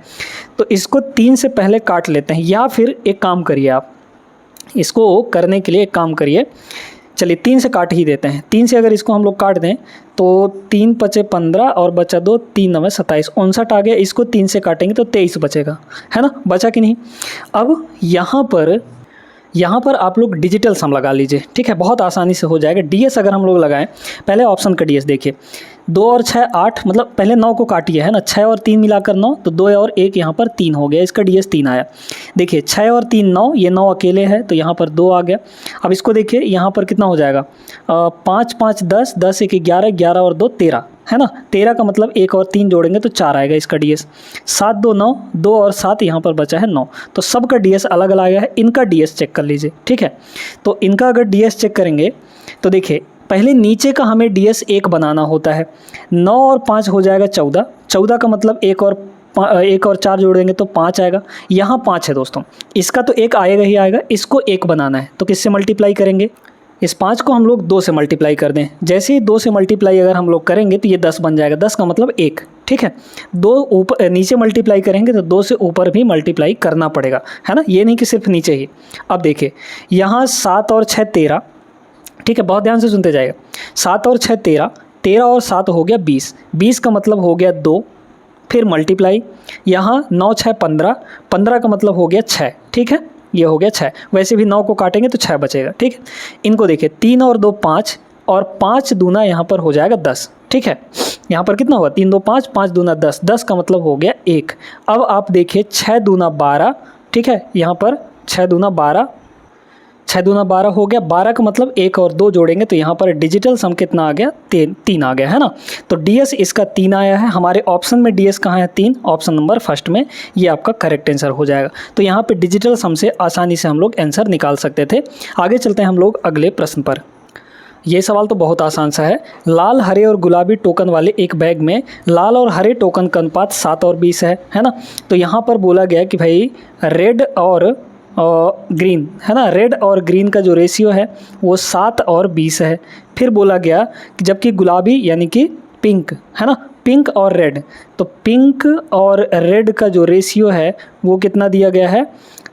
तो इसको 3 से पहले काट लेते हैं, या फिर एक काम करिए आप, इसको करने के लिए एक काम करिए, चलिए 3 से काट ही देते हैं। 3 से अगर इसको हम लोग काट दें तो 3 5 15 और बचा 2, 3 9 27, 59 आ गया। इसको 3 से काटेंगे तो 23 बचेगा, है ना, बचा कि नहीं। अब यहाँ पर आप लोग डिजिटल सम लगा लीजिए। ठीक है, बहुत आसानी से हो जाएगा। डीएस अगर हम लोग लगाएं, पहले ऑप्शन का डीएस देखिए, 2 और 6 8, मतलब पहले 9 को काटिए, है ना, 6 और 3 मिलाकर 9, तो 2 और 1 यहाँ पर 3 हो गया, इसका डीएस 3 आया। देखिए 6 और 3 9, ये 9 अकेले है तो यहाँ पर 2 आ गया। अब इसको देखिए यहाँ पर कितना हो जाएगा, 5 5 10, 10 1 11, 11 और 2 13, है ना, 13 का मतलब 1 और 3 जोड़ेंगे तो 4 आएगा इसका डीएस। 7 2 9, 2 और 7 यहाँ पर बचा है 9, तो सबका डीएस अलग अलग आया है। इनका डीएस चेक कर लीजिए। ठीक है, तो इनका अगर डीएस चेक करेंगे तो देखिए पहले नीचे का हमें डीएस 1 बनाना होता है। 9 और 5 हो जाएगा 14, 14 का मतलब 1 और 4 जोड़ेंगे तो 5 आएगा। यहाँ 5 है दोस्तों, इसका तो 1 आएगा ही आएगा, इसको 1 बनाना है तो किससे मल्टीप्लाई करेंगे, इस 5 को हम लोग 2 से मल्टीप्लाई कर दें। जैसे ही 2 से मल्टीप्लाई अगर हम लोग करेंगे तो ये 10 बन जाएगा, 10 का मतलब 1। ठीक है। 2 ऊपर नीचे मल्टीप्लाई करेंगे तो 2 से ऊपर भी मल्टीप्लाई करना पड़ेगा, है ना, ये नहीं कि सिर्फ नीचे ही। अब देखिए यहाँ 7 और 6 13, ठीक है, बहुत ध्यान से सुनते जाएगा। 7 और 6 13, 13 और 7 हो गया 20, 20 का मतलब हो गया 2, फिर मल्टीप्लाई, यहाँ 9 6 15, 15 का मतलब हो गया 6, ठीक है, ये हो गया 6। वैसे भी 9 को काटेंगे तो 6 बचेगा, ठीक है। इनको देखिए 3 और 2 5, और 5 दूना यहाँ पर हो जाएगा 10, ठीक है। यहाँ पर कितना हुआ, 3 2 5, 5 दूना 10, 10 का मतलब हो गया 1। अब आप देखिए 6 दूना 12, ठीक है, यहाँ पर 6 दूना 12, 6 दूना 12 हो गया, 12 का मतलब 1 और 2 जोड़ेंगे तो यहाँ पर डिजिटल सम कितना आ गया, 3 आ गया, है ना। तो DS इसका 3 आया है, हमारे ऑप्शन में DS कहाँ है, 3, ऑप्शन नंबर फर्स्ट में, ये आपका करेक्ट आंसर हो जाएगा। तो यहाँ पे डिजिटल सम से आसानी से हम लोग आंसर निकाल सकते थे। आगे चलते हैं हम लोग अगले प्रश्न पर। ये सवाल तो बहुत आसान सा है। लाल, हरे और गुलाबी टोकन वाले एक बैग में लाल और हरे टोकन का अनुपात 7 और 20 है ना। तो यहाँ पर बोला गया कि भाई रेड और ग्रीन, है ना, रेड और ग्रीन का जो रेशियो है वो 7 और 20 है। फिर बोला गया कि जबकि गुलाबी यानी कि पिंक, है ना, पिंक और रेड, तो पिंक और रेड का जो रेशियो है वो कितना दिया गया है,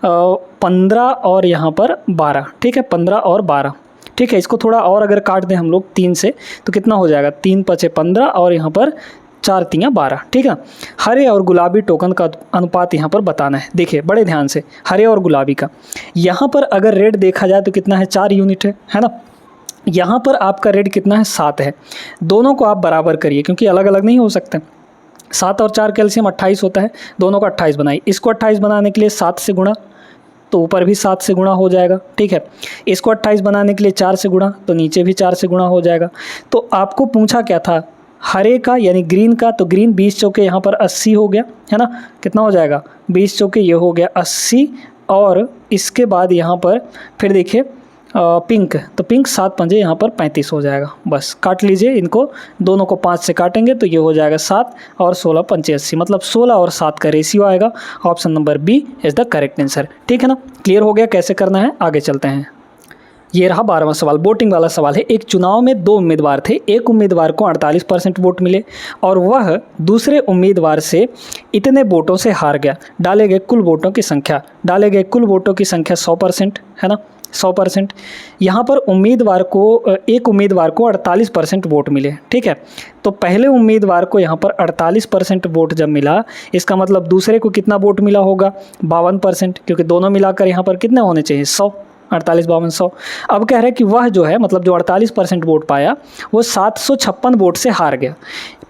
15 और यहाँ पर 12, ठीक है, 15 और 12, ठीक है। इसको थोड़ा और अगर काट दें हम लोग 3 से तो कितना हो जाएगा, 3 5 15 और यहाँ पर 4 3 12, ठीक है। हरे और गुलाबी टोकन का अनुपात यहाँ पर बताना है। देखिए बड़े ध्यान से, हरे और गुलाबी का, यहाँ पर अगर रेड देखा जाए तो कितना है, 4 यूनिट है ना। यहाँ पर आपका रेड कितना है, 7 है। दोनों को आप बराबर करिए क्योंकि अलग अलग नहीं हो सकते। 7 और 4 कैल्शियम 28 होता है, दोनों को 28 बनाइए। इसको 28 बनाने के लिए 7 से गुणा, तो ऊपर भी 7 से गुणा हो जाएगा, ठीक है। इसको 28 बनाने के लिए 4 से गुणा, तो नीचे भी 4 से गुणा हो जाएगा। तो आपको पूछा क्या था, हरे का यानी ग्रीन का, तो ग्रीन 20 चौके यहाँ पर 80 हो गया, है ना। कितना हो जाएगा, 20 चौके ये हो गया 80, और इसके बाद यहाँ पर फिर देखिए पिंक, तो पिंक 7 पंजे यहाँ पर 35 हो जाएगा। बस काट लीजिए इनको, दोनों को 5 से काटेंगे तो ये हो जाएगा 7 और 16 पंचे 80, मतलब 16 और 7 का रेशियो आएगा। Option number B is the correct answer, ठीक है ना। क्लियर हो गया कैसे करना है, आगे चलते हैं। ये रहा 12वां सवाल, वोटिंग वाला सवाल है। एक चुनाव में 2 उम्मीदवार थे, एक उम्मीदवार को 48% वोट मिले और वह दूसरे उम्मीदवार से इतने वोटों से हार गया। डाले गए कुल वोटों की संख्या, डाले गए कुल वोटों की संख्या 100%, है ना, 100%। यहाँ पर उम्मीदवार को, एक उम्मीदवार को 48% वोट मिले, ठीक है। तो पहले उम्मीदवार को यहाँ पर 48% वोट जब मिला, इसका मतलब दूसरे को कितना वोट मिला होगा, 52%, क्योंकि दोनों मिलाकर यहाँ पर कितने होने चाहिए, 100, 48 52 100। अब कह रहे हैं कि वह जो है, मतलब जो 48% वोट पाया वो 756 वोट से हार गया।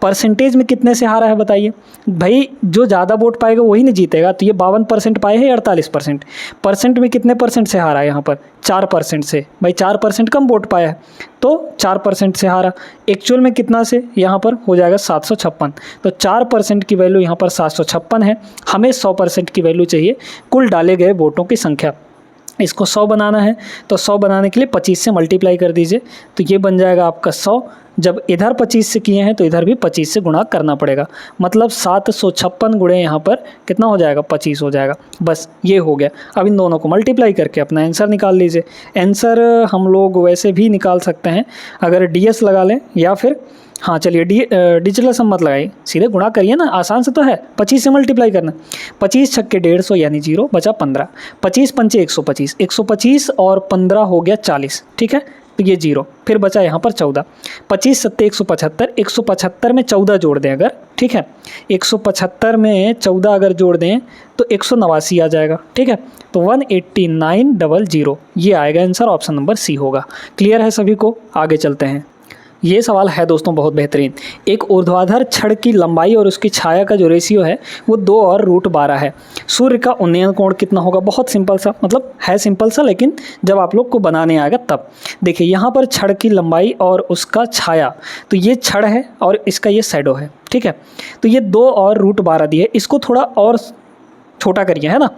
परसेंटेज में कितने से हारा है बताइए भाई, जो ज़्यादा वोट पाएगा वही नहीं जीतेगा। तो ये 52% पाए हैं, 48%, परसेंट में कितने परसेंट से हारा है यहाँ पर, 4% से। भाई 4% कम वोट पाया है तो 4% से हारा। एक्चुअल में कितना से, यहाँ पर हो जाएगा 756। तो 4% की वैल्यू यहाँ पर 756 है। हमें 100% की वैल्यू चाहिए, कुल डाले गए वोटों की संख्या। इसको 100 बनाना है तो 100 बनाने के लिए 25 से मल्टीप्लाई कर दीजिए, तो ये बन जाएगा आपका 100। जब इधर 25 से किए हैं तो इधर भी 25 से गुणा करना पड़ेगा, मतलब 756 गुणे यहाँ पर कितना हो जाएगा, 25 हो जाएगा। बस ये हो गया। अब इन दोनों को मल्टीप्लाई करके अपना आंसर निकाल लीजिए। आंसर हम लोग वैसे भी निकाल सकते हैं अगर DS लगा लें, या फिर हाँ चलिए डिजिटल सम मत लगाइए, सीधे गुणा करिए ना, आसान से तो है। 25 से मल्टीप्लाई करना, 25 छक्के 150 यानी 0 बचा 15, 25 पंचे 125, 125 और 15 हो गया 40, ठीक है। तो ये 0, फिर बचा यहाँ पर 14, 25 सत्ते 175, 175 में 14 जोड़ दें अगर, ठीक है, 175 में 14 अगर जोड़ दें तो 189 आ जाएगा, ठीक है। तो 18900 ये आएगा आंसर, ऑप्शन नंबर सी होगा। क्लियर है सभी को, आगे चलते हैं। ये सवाल है दोस्तों बहुत बेहतरीन। एक ऊर्ध्वाधर छड़ की लंबाई और उसकी छाया का जो रेशियो है वो 2 और √12 है। सूर्य का उन्नयन कोण कितना होगा, बहुत सिंपल सा, मतलब है सिंपल सा, लेकिन जब आप लोग को बनाने आएगा तब। देखिए यहाँ पर छड़ की लंबाई और उसका छाया, तो ये छड़ है और इसका ये शैडो है, ठीक है। तो ये 2 और √12 दिए, इसको थोड़ा और छोटा करिए, है ना।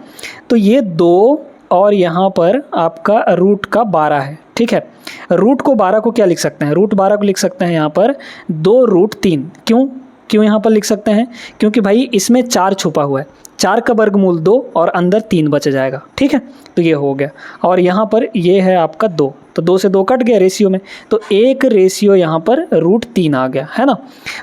तो ये 2 और यहाँ पर आपका √12 है, ठीक है। रूट को 12 को क्या लिख सकते हैं, √12 को लिख सकते हैं यहाँ पर 2√3। क्यों यहाँ पर लिख सकते हैं, क्योंकि भाई इसमें 4 छुपा हुआ है, 4 का वर्गमूल 2 और अंदर 3 बच जाएगा, ठीक है। तो ये हो गया, और यहाँ पर ये है आपका 2, तो 2 से 2 कट गया रेशियो में, तो 1 रेशियो यहाँ पर √3 आ गया, है ना।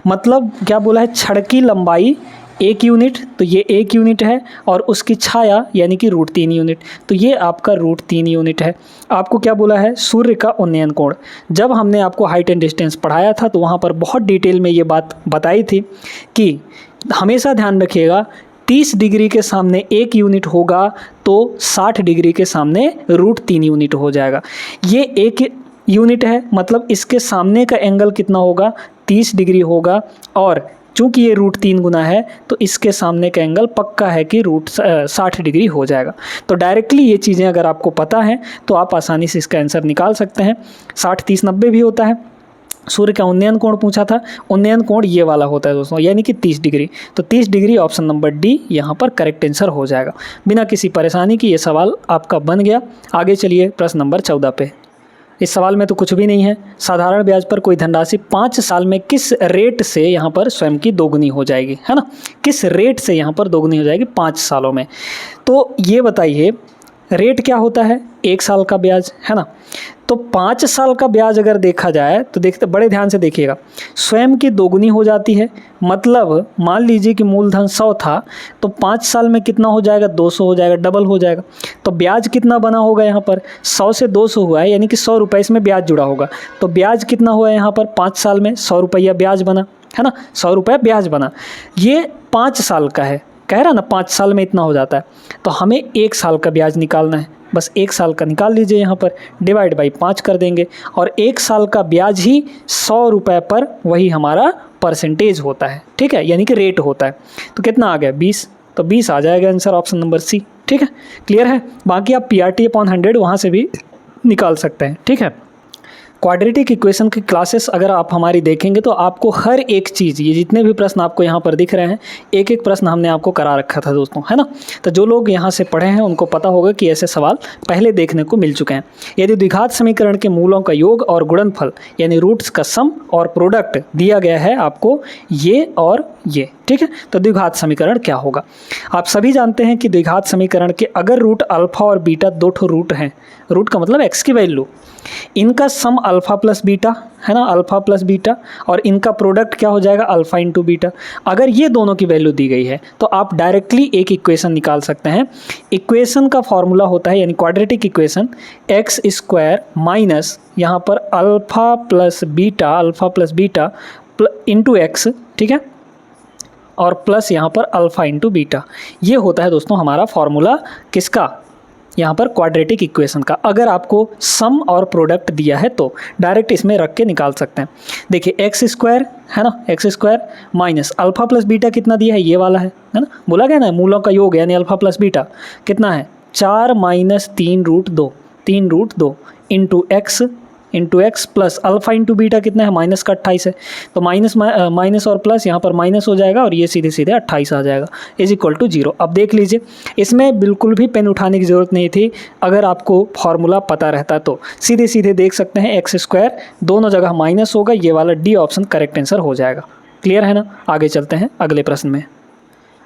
मतलब क्या बोला है, छड़ की लंबाई 1 यूनिट, तो ये 1 यूनिट है, और उसकी छाया यानी कि √3 यूनिट, तो ये आपका √3 यूनिट है। आपको क्या बोला है, सूर्य का उन्नयन कोण। जब हमने आपको हाइट एंड डिस्टेंस पढ़ाया था तो वहाँ पर बहुत डिटेल में ये बात बताई थी कि हमेशा ध्यान रखिएगा 30 डिग्री के सामने 1 यूनिट होगा तो 60 डिग्री के सामने √3 यूनिट हो जाएगा। ये 1 यूनिट है, मतलब इसके सामने का एंगल कितना होगा, 30 डिग्री होगा, और चूँकि ये √3 गुना है तो इसके सामने का एंगल पक्का है कि 60 डिग्री हो जाएगा। तो डायरेक्टली ये चीज़ें अगर आपको पता हैं तो आप आसानी से इसका आंसर निकाल सकते हैं। 60, 30, 90 भी होता है। सूर्य का उन्नयन कोण पूछा था, उन्नयन कोण ये वाला होता है दोस्तों, यानी कि 30 डिग्री। तो 30 डिग्री ऑप्शन नंबर डी यहाँ पर करेक्ट आंसर हो जाएगा। बिना किसी परेशानी की ये सवाल आपका बन गया। आगे चलिए प्रश्न नंबर 14 पे। इस सवाल में तो कुछ भी नहीं है। साधारण ब्याज पर कोई धनराशि 5 साल में किस रेट से यहाँ पर स्वयं की दोगुनी हो जाएगी, है ना। किस रेट से यहाँ पर दोगुनी हो जाएगी 5 सालों में। तो ये बताइए रेट क्या होता है, 1 साल का ब्याज, है ना। तो 5 साल का ब्याज अगर देखा जाए तो देखते बड़े ध्यान से देखिएगा, स्वयं की दोगुनी हो जाती है। मतलब मान लीजिए कि मूलधन 100 था तो 5 साल में कितना हो जाएगा, 200 हो जाएगा, डबल हो जाएगा। तो ब्याज कितना बना होगा यहाँ पर, 100 से 200 हुआ है, यानी कि 100 रुपये इसमें ब्याज जुड़ा होगा। तो ब्याज कितना हुआ यहाँ पर, 5 साल में 100 रुपया ब्याज बना, है ना, 100 रुपये ब्याज बना। ये 5 साल का है, कह रहा ना 5 साल में इतना हो जाता है। तो हमें 1 साल का ब्याज निकालना है, बस 1 साल का निकाल लीजिए, यहाँ पर डिवाइड बाई 5 कर देंगे, और 1 साल का ब्याज ही 100 रुपये पर वही हमारा परसेंटेज होता है, ठीक है, यानी कि रेट होता है। तो कितना आ गया, 20, तो 20 आ जाएगा आंसर ऑप्शन नंबर सी, ठीक है। क्लियर है। बाकी आप PRT/100 वहाँ से भी निकाल सकते हैं, ठीक है। क्वाड्रेटिक इक्वेशन की क्लासेस अगर आप हमारी देखेंगे तो आपको हर एक चीज़, ये जितने भी प्रश्न आपको यहाँ पर दिख रहे हैं, एक एक प्रश्न हमने आपको करा रखा था दोस्तों, है ना। तो जो लोग यहाँ से पढ़े हैं उनको पता होगा कि ऐसे सवाल पहले देखने को मिल चुके हैं। यदि द्विघात समीकरण के मूलों का योग और गुणनफल यानी रूट्स का सम और प्रोडक्ट दिया गया है आपको, ये और ये, ठीक है। तो द्विघात समीकरण क्या होगा, आप सभी जानते हैं कि द्विघात समीकरण के अगर रूट अल्फा और बीटा 2 ठो रूट हैं, रूट का मतलब x की वैल्यू, इनका सम अल्फा प्लस बीटा, है ना, अल्फा प्लस बीटा, और इनका प्रोडक्ट क्या हो जाएगा, अल्फा इंटू बीटा। अगर ये दोनों की वैल्यू दी गई है तो आप डायरेक्टली एक इक्वेशन निकाल सकते हैं। इक्वेशन का फॉर्मूला होता है, यानी क्वाड्रेटिक इक्वेशन, x² माइनस यहाँ पर alpha plus beta into x, ठीक है, और प्लस यहाँ पर अल्फा इंटू बीटा। ये होता है दोस्तों हमारा फॉर्मूला किसका, यहाँ पर क्वाड्रेटिक इक्वेशन का। अगर आपको सम और प्रोडक्ट दिया है तो डायरेक्ट इसमें रख के निकाल सकते हैं। देखिए x² है ना, x² minus alpha plus beta कितना दिया है, ये वाला है ना, बोला गया ना मूलों का योग यानी अल्फा प्लस बीटा कितना है, 4 minus 3√2 into x plus alpha into beta कितना है, माइनस का 28 है। तो माइनस और प्लस यहाँ पर माइनस हो जाएगा और ये सीधे सीधे 28 आ जाएगा, इज इक्वल टू 0। अब देख लीजिए इसमें बिल्कुल भी पेन उठाने की ज़रूरत नहीं थी, अगर आपको फॉर्मूला पता रहता तो सीधे सीधे देख सकते हैं x², दोनों जगह माइनस होगा, ये वाला डी ऑप्शन करेक्ट आंसर हो जाएगा। क्लियर है ना। आगे चलते हैं अगले प्रश्न में।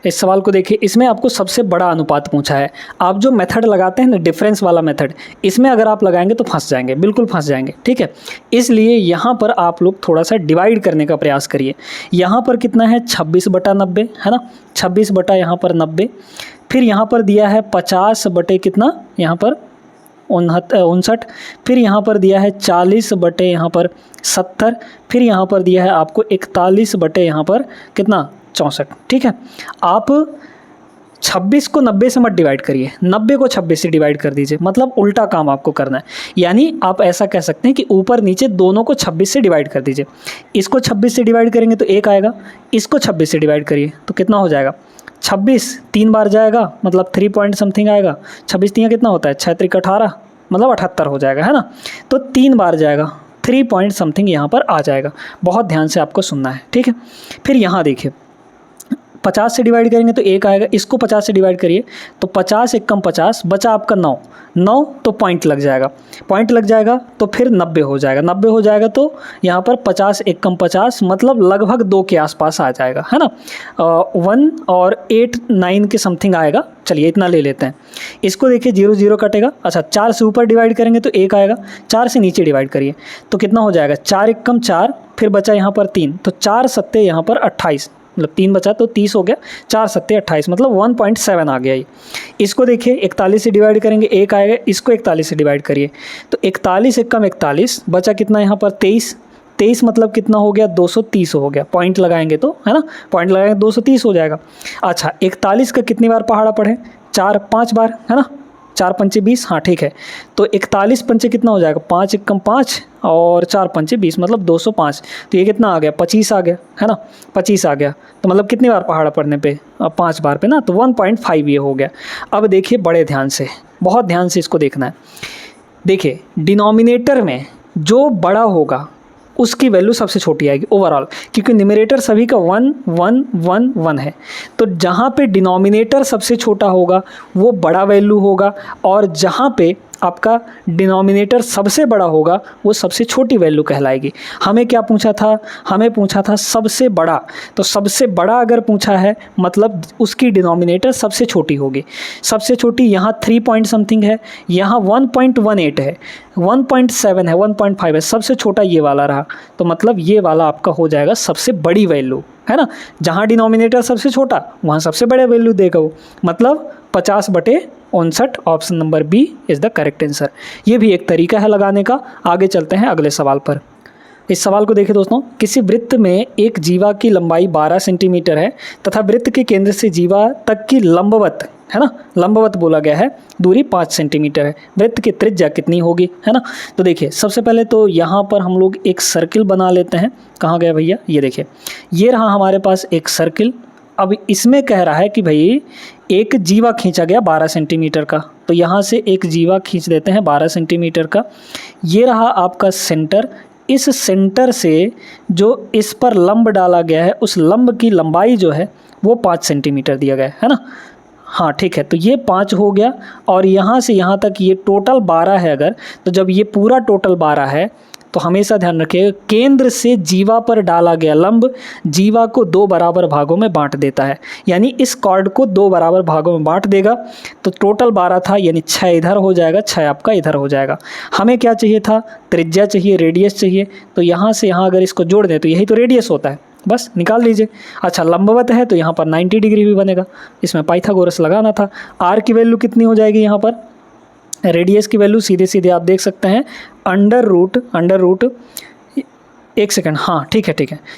इस सवाल को देखिए, इसमें आपको सबसे बड़ा अनुपात पूछा है। आप जो मेथड लगाते हैं ना, डिफरेंस वाला मेथड, इसमें अगर आप लगाएंगे तो फंस जाएंगे, बिल्कुल फंस जाएंगे, ठीक है। इसलिए यहाँ पर आप लोग थोड़ा सा डिवाइड करने का प्रयास करिए। यहाँ पर कितना है, 26/90, है ना, 26 बटा यहाँ पर 90, फिर यहाँ पर दिया है 50 बटे कितना, यहाँ पर 59, फिर यहाँ पर दिया है 40 बटे यहाँ पर 70, फिर यहाँ पर दिया है आपको 41 बटे यहाँ पर कितना, 64, ठीक है। आप 26 को 90 से मत डिवाइड करिए, 90 को 26 से डिवाइड कर दीजिए, मतलब उल्टा काम आपको करना है। यानी आप ऐसा कह सकते हैं कि ऊपर नीचे दोनों को 26 से डिवाइड कर दीजिए। इसको 26 से डिवाइड करेंगे तो 1 आएगा, इसको 26 से डिवाइड करिए तो कितना हो जाएगा, 26 3 बार जाएगा, मतलब 3 पॉइंट समथिंग आएगा। 26 3 कितना होता है, 6 3 18, मतलब 78 हो जाएगा, है ना। तो 3 बार जाएगा, 3 पॉइंट समथिंग यहाँ पर आ जाएगा। बहुत ध्यान से आपको सुनना है, ठीक है। फिर यहाँ देखिए 50 से डिवाइड करेंगे तो 1 आएगा, इसको 50 से डिवाइड करिए तो 50 एकम 50, बचा आपका 9, 9 तो पॉइंट लग जाएगा, पॉइंट लग जाएगा तो फिर 90 हो जाएगा, 90 हो जाएगा तो यहाँ पर 50 एकम 50 मतलब लगभग 2 के आसपास आ जाएगा, है ना। 1 और 8 9 के समथिंग आएगा। चलिए इतना ले लेते हैं। इसको देखिए 0 0 कटेगा। अच्छा 4 से ऊपर डिवाइड करेंगे तो 1 आएगा, 4 से नीचे डिवाइड करिए तो कितना हो जाएगा, 4 एकम 4, फिर बचा यहाँ पर 3, तो 4 सत्ते यहाँ पर 28, मतलब 3 बचा तो 30 हो गया, 4 सत्ते 28 मतलब 1.7 आ गया ये। इसको देखिए 41 से डिवाइड करेंगे 1 आएगा, इसको 41 से डिवाइड करिए तो 41 एकम 41, बचा कितना यहाँ पर 23, 23 मतलब कितना हो गया 230 हो गया, पॉइंट लगाएंगे तो, है ना, पॉइंट लगाएंगे 230 हो जाएगा। अच्छा 41 का कितनी बार पहाड़ा पढ़े, 4 5 बार, है ना, 4 पंचे 20, हाँ ठीक है। तो 41 पंचे कितना हो जाएगा, 5 एकम 5 और 4 पंचे 20 मतलब 205, तो ये कितना आ गया 25 आ गया, है ना, 25 आ गया। तो मतलब कितनी बार पहाड़ा पढ़ने पे, 5 बार पे ना, तो 1.5 ये हो गया। अब देखिए बड़े ध्यान से, बहुत ध्यान से इसको देखना है। देखिए डिनोमिनेटर में जो बड़ा होगा उसकी वैल्यू सबसे छोटी आएगी ओवरऑल, क्योंकि न्यूमरेटर सभी का 1 1 1 1 है। तो जहाँ पे डिनोमिनेटर सबसे छोटा होगा वो बड़ा वैल्यू होगा, और जहाँ पे आपका डिनोमिनेटर सबसे बड़ा होगा वो सबसे छोटी वैल्यू कहलाएगी। हमें क्या पूछा था, हमें पूछा था सबसे बड़ा, तो सबसे बड़ा अगर पूछा है मतलब उसकी डिनोमिनेटर सबसे छोटी होगी। सबसे छोटी यहाँ 3 पॉइंट समथिंग है, यहाँ 1.18 है, 1.7 है, 1.5 है, सबसे छोटा ये वाला रहा, तो मतलब ये वाला आपका हो जाएगा सबसे बड़ी वैल्यू, है ना। जहाँ डिनोमिनेटर सबसे छोटा वहाँ सबसे बड़े वैल्यू देगा वो, मतलब 50/59, option number B is the correct answer. ये भी एक तरीका है लगाने का। आगे चलते हैं अगले सवाल पर। इस सवाल को देखिए दोस्तों, किसी वृत्त में एक जीवा की लंबाई 12 सेंटीमीटर है तथा वृत्त के केंद्र से जीवा तक की लंबवत, है ना, लंबवत बोला गया है, दूरी 5 सेंटीमीटर है। वृत्त की त्रिज्या कितनी होगी, है ना। तो देखिए सबसे पहले तो यहाँ पर हम लोग एक सर्किल बना लेते हैं। कहाँ गया भैया, ये देखिए, ये रहा हमारे पास एक सर्किल। अब इसमें कह रहा है कि भाई एक जीवा खींचा गया 12 सेंटीमीटर का, तो यहाँ से एक जीवा खींच देते हैं 12 सेंटीमीटर का। ये रहा आपका सेंटर, इस सेंटर से जो इस पर लंब डाला गया है उस लंब की लंबाई जो है वो 5 सेंटीमीटर दिया गया है ना। हाँ ठीक है, तो ये 5 हो गया, और यहाँ से यहाँ तक ये टोटल 12 है। अगर तो जब ये पूरा टोटल 12 है तो हमेशा ध्यान रखिएगा केंद्र से जीवा पर डाला गया लंब जीवा को 2 बराबर भागों में बांट देता है, यानी इस कॉर्ड को 2 बराबर भागों में बांट देगा। तो टोटल 12 था, यानी 6 इधर हो जाएगा, 6 आपका इधर हो जाएगा। हमें क्या चाहिए था, त्रिज्या चाहिए, रेडियस चाहिए। तो यहाँ से यहाँ अगर इसको जोड़ दें तो यही तो रेडियस होता है, बस निकाल लीजिए। अच्छा लंबवत है तो यहाँ पर 90 डिग्री भी बनेगा, इसमें पाइथागोरस लगाना था। आर की वैल्यू कितनी हो जाएगी, यहाँ पर रेडियस की वैल्यू सीधे सीधे आप देख सकते हैं अंडर रूट 1 सेकंड, हाँ ठीक है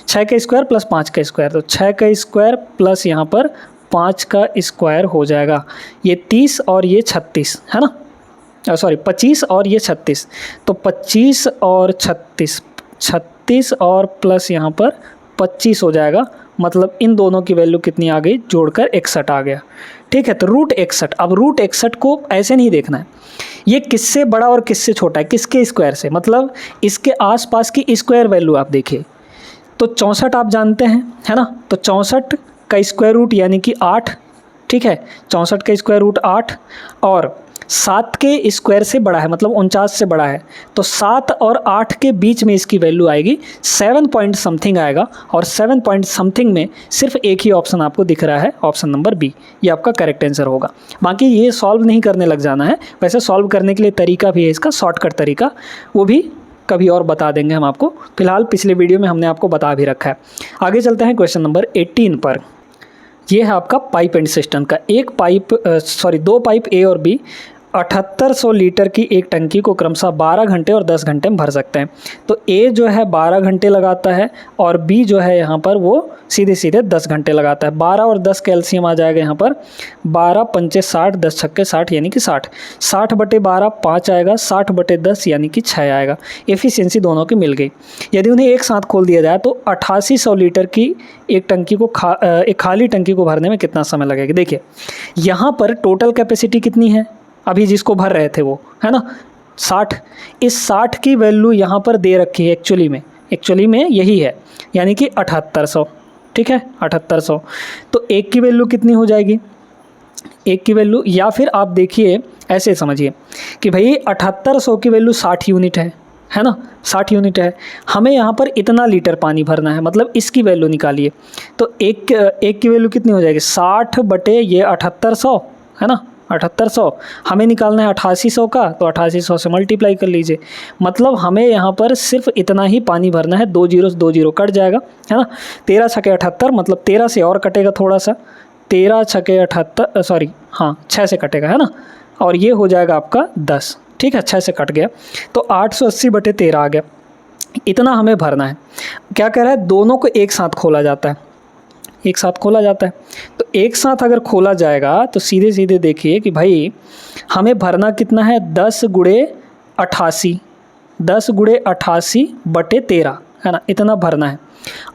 6 का स्क्वायर प्लस 5 का स्क्वायर, तो 6 का स्क्वायर प्लस यहाँ पर 5 का स्क्वायर हो जाएगा। ये 30 और ये 36 है ना, सॉरी 25 और ये 36, तो 25 और 36 और प्लस यहाँ पर 25 हो जाएगा। मतलब इन दोनों की वैल्यू कितनी आ गई, जोड़कर 61 आ गया। ठीक है, तो रूट 61। अब रूट 61 को ऐसे नहीं देखना है, ये किससे बड़ा और किससे छोटा है, किसके स्क्वायर से, मतलब इसके आसपास की स्क्वायर वैल्यू आप देखिए। तो 64 आप जानते हैं, है ना, तो 64 का स्क्वायर रूट यानी कि 8। ठीक है, 64 का स्क्वायर रूट 8, और 7 के स्क्वायर से बड़ा है, मतलब 49 से बड़ा है। तो 7 और 8 के बीच में इसकी वैल्यू आएगी 7 पॉइंट समथिंग आएगा, और 7 पॉइंट समथिंग में सिर्फ एक ही ऑप्शन आपको दिख रहा है, ऑप्शन नंबर बी, ये आपका करेक्ट आंसर होगा। बाकी ये सॉल्व नहीं करने लग जाना है, वैसे सॉल्व करने के लिए तरीका भी है इसका, शॉर्टकट तरीका, वो भी कभी और बता देंगे हम आपको। फिलहाल पिछले वीडियो में हमने आपको बता भी रखा है। आगे चलते हैं क्वेश्चन नंबर 18 पर। यह है आपका पाइप एंड सिस्टम का। दो पाइप ए और बी 7800 लीटर की एक टंकी को क्रमशः 12 घंटे और 10 घंटे में भर सकते हैं। तो ए जो है 12 घंटे लगाता है और बी जो है यहाँ पर वो सीधे सीधे 10 घंटे लगाता है। 12 और 10 कैल्शियम आ जाएगा यहाँ पर, 12 पंचे 60, 10 छक्के 60 यानी कि 60, 60/12 5 आएगा, 60/10 यानी कि 6 आएगा। एफिशिएंसी दोनों की मिल गई। यदि उन्हें एक साथ खोल दिया जाए तो 8800 लीटर की एक टंकी को एक खाली टंकी को भरने में कितना समय लगेगा। देखिए यहाँ पर टोटल कैपेसिटी कितनी है, अभी जिसको भर रहे थे वो, है ना, 60। इस 60 की वैल्यू यहाँ पर दे रखी है, एक्चुअली में यही है, यानी कि 7800। ठीक है 7800। तो एक की वैल्यू कितनी हो जाएगी, एक की वैल्यू, या फिर आप देखिए ऐसे समझिए कि भाई 7800 की वैल्यू 60 यूनिट है ना, 60 यूनिट है, हमें यहाँ पर इतना लीटर पानी भरना है, मतलब इसकी वैल्यू निकालिए। तो एक की वैल्यू कितनी हो जाएगी, 60 बटे ये 7800 है ना, 7800 हमें निकालना है 8800 का, तो 8800 से मल्टीप्लाई कर लीजिए। मतलब हमें यहाँ पर सिर्फ इतना ही पानी भरना है, 2 जीरो से 2 जीरो कट जाएगा है ना, 13 छके 78, मतलब 13 से और कटेगा थोड़ा सा, 13 छके 78 सॉरी हाँ 6 से कटेगा है ना, और ये हो जाएगा आपका 10, ठीक है 6 से कट गया, तो 880 बटे 13 आ गया, इतना हमें भरना है। क्या कह रहा है, दोनों को एक साथ खोला जाता है, एक साथ खोला जाता है। तो एक साथ अगर खोला जाएगा तो सीधे सीधे देखिए कि भाई हमें भरना कितना है, 10 गुणे 88, 10 गुणे 88 बटे 13 है ना, इतना भरना है।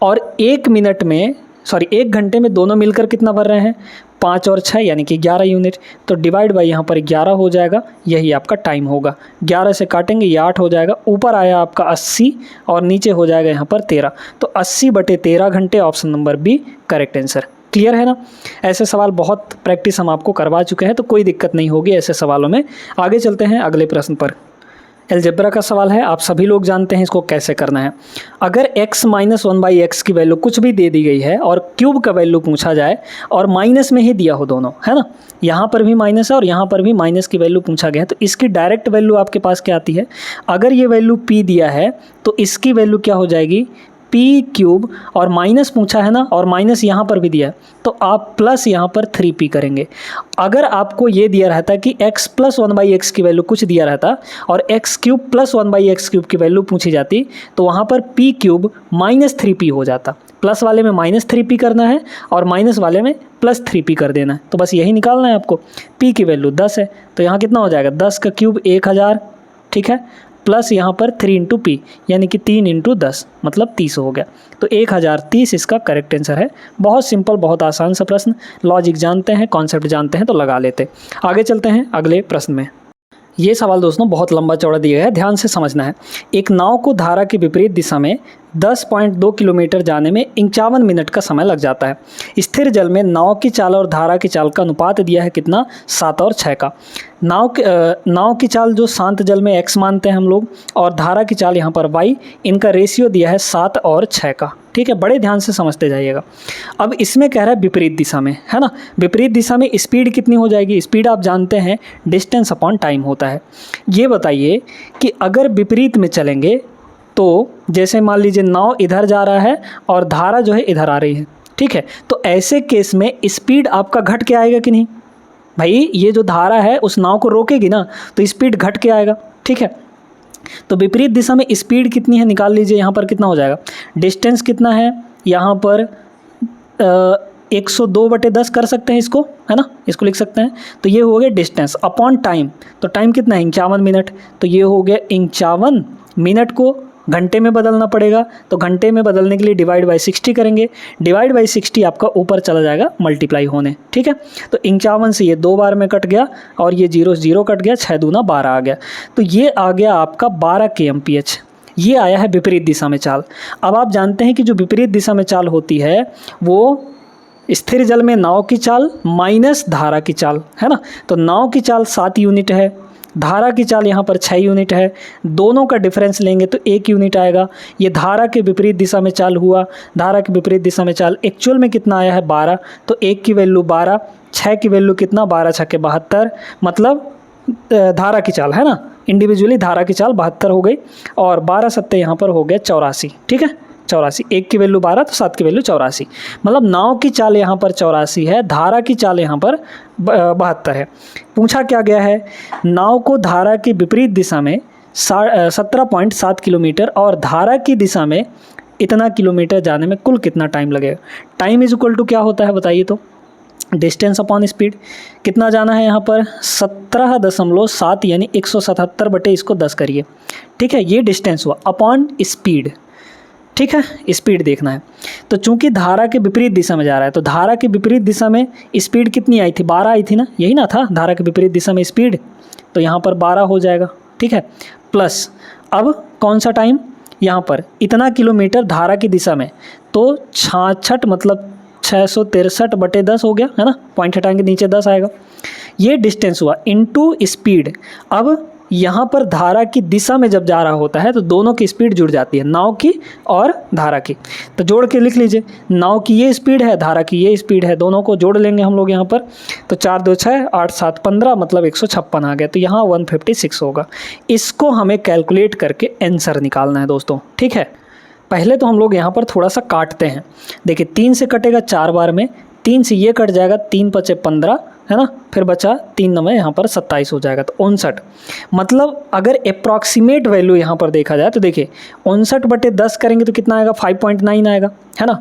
और 1 मिनट में सॉरी 1 घंटे में दोनों मिलकर कितना भर रहे हैं, 5 और 6 यानी कि 11 यूनिट। तो डिवाइड बाई यहाँ पर 11 हो जाएगा, यही आपका टाइम होगा। 11 से काटेंगे ये 8 हो जाएगा, ऊपर आया आपका 80 और नीचे हो जाएगा यहाँ पर 13, तो 80 बटे 13 घंटे, option number B correct answer. Clear है ना। ऐसे सवाल बहुत प्रैक्टिस हम आपको करवा चुके हैं, तो कोई दिक्कत नहीं होगी ऐसे सवालों में। आगे चलते हैं अगले प्रश्न पर। एलजेब्रा का सवाल है, आप सभी लोग जानते हैं इसको कैसे करना है। अगर x माइनस 1/x की वैल्यू कुछ भी दे दी गई है और क्यूब का वैल्यू पूछा जाए और माइनस में ही दिया हो दोनों, है ना, यहाँ पर भी माइनस है और यहाँ पर भी माइनस की वैल्यू पूछा गया है, तो इसकी डायरेक्ट वैल्यू आपके पास क्या आती है, अगर ये वैल्यू p दिया है तो इसकी वैल्यू क्या हो जाएगी, p क्यूब, और माइनस पूछा है ना, और माइनस यहाँ पर भी दिया है, तो आप प्लस यहाँ पर 3p करेंगे। अगर आपको ये दिया रहता कि x प्लस 1/x की वैल्यू कुछ दिया रहता और x cube plus 1/x cube की वैल्यू पूछी जाती, तो वहाँ पर p क्यूब माइनस 3p हो जाता। प्लस वाले में माइनस 3p करना है और माइनस वाले में प्लस 3p कर देना है, तो बस यही निकालना है आपको। p की वैल्यू 10 है, तो यहाँ कितना हो जाएगा, 10 का क्यूब 1000, ठीक है, प्लस यहाँ पर 3 इंटू पी यानी कि 3 इंटू 10 मतलब 30 हो गया, तो 1030 इसका करेक्ट आंसर है। बहुत सिंपल, बहुत आसान सा प्रश्न, लॉजिक जानते हैं, कॉन्सेप्ट जानते हैं तो लगा लेते। आगे चलते हैं अगले प्रश्न में। ये सवाल दोस्तों बहुत लंबा चौड़ा दिया गया है, ध्यान से समझना है। एक नाव को धारा के विपरीत दिशा में 10.2 किलोमीटर जाने में 51 मिनट का समय लग जाता है। स्थिर जल में नाव की चाल और धारा की चाल का अनुपात दिया है कितना, 7 और 6 का। नाव की चाल जो शांत जल में x मानते हैं हम लोग, और धारा की चाल यहाँ पर y, इनका रेशियो दिया है 7 और 6 का। ठीक है, बड़े ध्यान से समझते जाइएगा। अब इसमें कह रहा है विपरीत दिशा में, है ना, विपरीत दिशा में स्पीड कितनी हो जाएगी, स्पीड आप जानते हैं डिस्टेंस अपॉन टाइम होता है। ये बताइए कि अगर विपरीत में चलेंगे तो जैसे मान लीजिए नाव इधर जा रहा है और धारा जो है इधर आ रही है, ठीक है, तो ऐसे केस में स्पीड आपका घट के आएगा कि नहीं, भाई ये जो धारा है उस नाव को रोकेगी ना, तो स्पीड घट के आएगा, ठीक है। तो विपरीत दिशा में स्पीड कितनी है निकाल लीजिए, यहाँ पर कितना हो जाएगा, डिस्टेंस कितना है, यहाँ पर 102/10 कर सकते हैं इसको, है ना, इसको लिख सकते हैं। तो ये हो गया डिस्टेंस अपॉन टाइम, तो टाइम कितना है 51 मिनट, तो ये हो गया 51 मिनट को घंटे में बदलना पड़ेगा, तो घंटे में बदलने के लिए डिवाइड बाई 60 करेंगे, डिवाइड बाई 60 आपका ऊपर चला जाएगा मल्टीप्लाई होने, ठीक है। तो 51 से ये 2 बार में कट गया और ये 0 से 0 कट गया, 6 दूना 12 आ गया, तो ये आ गया आपका 12 kmph। ये आया है विपरीत दिशा में चाल। अब आप जानते हैं कि जो विपरीत दिशा में चाल होती है वो स्थिर जल में नाव की चाल माइनस धारा की चाल, है ना, तो नाव की चाल 7 यूनिट है, धारा की चाल यहाँ पर 6 यूनिट है, दोनों का डिफरेंस लेंगे तो 1 यूनिट आएगा। ये धारा के विपरीत दिशा में चाल हुआ, धारा के विपरीत दिशा में चाल एक्चुअल में कितना आया है 12, तो 1 की वैल्यू 12, 6 की वैल्यू कितना, 12 6 के 72, मतलब धारा की चाल, है ना, इंडिविजुअली धारा की चाल 72 हो गई, और 12 सत्ते यहाँ पर हो गया 84, ठीक है, 84, 1 की वैल्यू 12 तो 7 की वैल्यू 84, मतलब नाव की चाल यहाँ पर 84 है, धारा की चाल यहाँ पर 72 है। पूछा क्या गया है, नाव को धारा की विपरीत दिशा में 17.7 किलोमीटर और धारा की दिशा में इतना किलोमीटर जाने में कुल कितना टाइम लगेगा। टाइम इज इक्वल टू क्या होता है बताइए, तो डिस्टेंस अपॉन स्पीड। कितना जाना है यहाँ पर 17.7 यानी 177 बटे इसको 10 करिए, ठीक है, ये डिस्टेंस हुआ अपॉन स्पीड, ठीक है, स्पीड देखना है। तो चूंकि धारा के विपरीत दिशा में जा रहा है, तो धारा के विपरीत दिशा में स्पीड कितनी आई थी, 12 आई थी ना, यही ना था धारा के विपरीत दिशा में स्पीड, तो यहाँ पर 12 हो जाएगा, ठीक है, प्लस अब कौन सा टाइम, यहाँ पर इतना किलोमीटर धारा की दिशा में, तो 66 मतलब 663/10 हो गया, है ना, पॉइंट हटाएंगे नीचे 10 आएगा। ये डिस्टेंस हुआ इनटू स्पीड। अब यहाँ पर धारा की दिशा में जब जा रहा होता है तो दोनों की स्पीड जुड़ जाती है, नाव की और धारा की। तो जोड़ के लिख लीजिए, नाव की ये स्पीड है, धारा की ये स्पीड है, दोनों को जोड़ लेंगे हम लोग यहाँ पर। तो 4 2 6 8 7 15 मतलब 156 आ गया। तो यहाँ 156 होगा। इसको हमें कैलकुलेट करके आंसर निकालना है दोस्तों, ठीक है। पहले तो हम लोग यहाँ पर थोड़ा सा काटते हैं। देखिए 3 से कटेगा 4 बार में, 3 से ये कट जाएगा, 3 × 5 = 15, है ना, फिर बचा 3 9 यहाँ पर 27 हो जाएगा। तो 59 मतलब अगर अप्रॉक्सीमेट वैल्यू यहाँ पर देखा जाए तो देखिए 59/10 करेंगे तो कितना आएगा, 5.9 आएगा, है ना।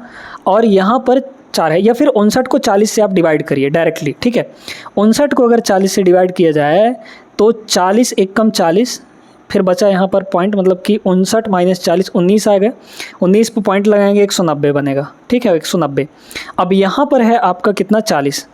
और यहाँ पर 4 है, या फिर 59 को 40 से आप डिवाइड करिए डायरेक्टली, ठीक है। 59 को अगर 40 से डिवाइड किया जाए तो 40 × 1 = 40, फिर बचा यहाँ पर पॉइंट, मतलब कि 59 - 40 19 आ गया। 19 पे पॉइंट लगाएंगे 190 बनेगा, ठीक है, 190। अब यहाँ पर है आपका कितना, 40,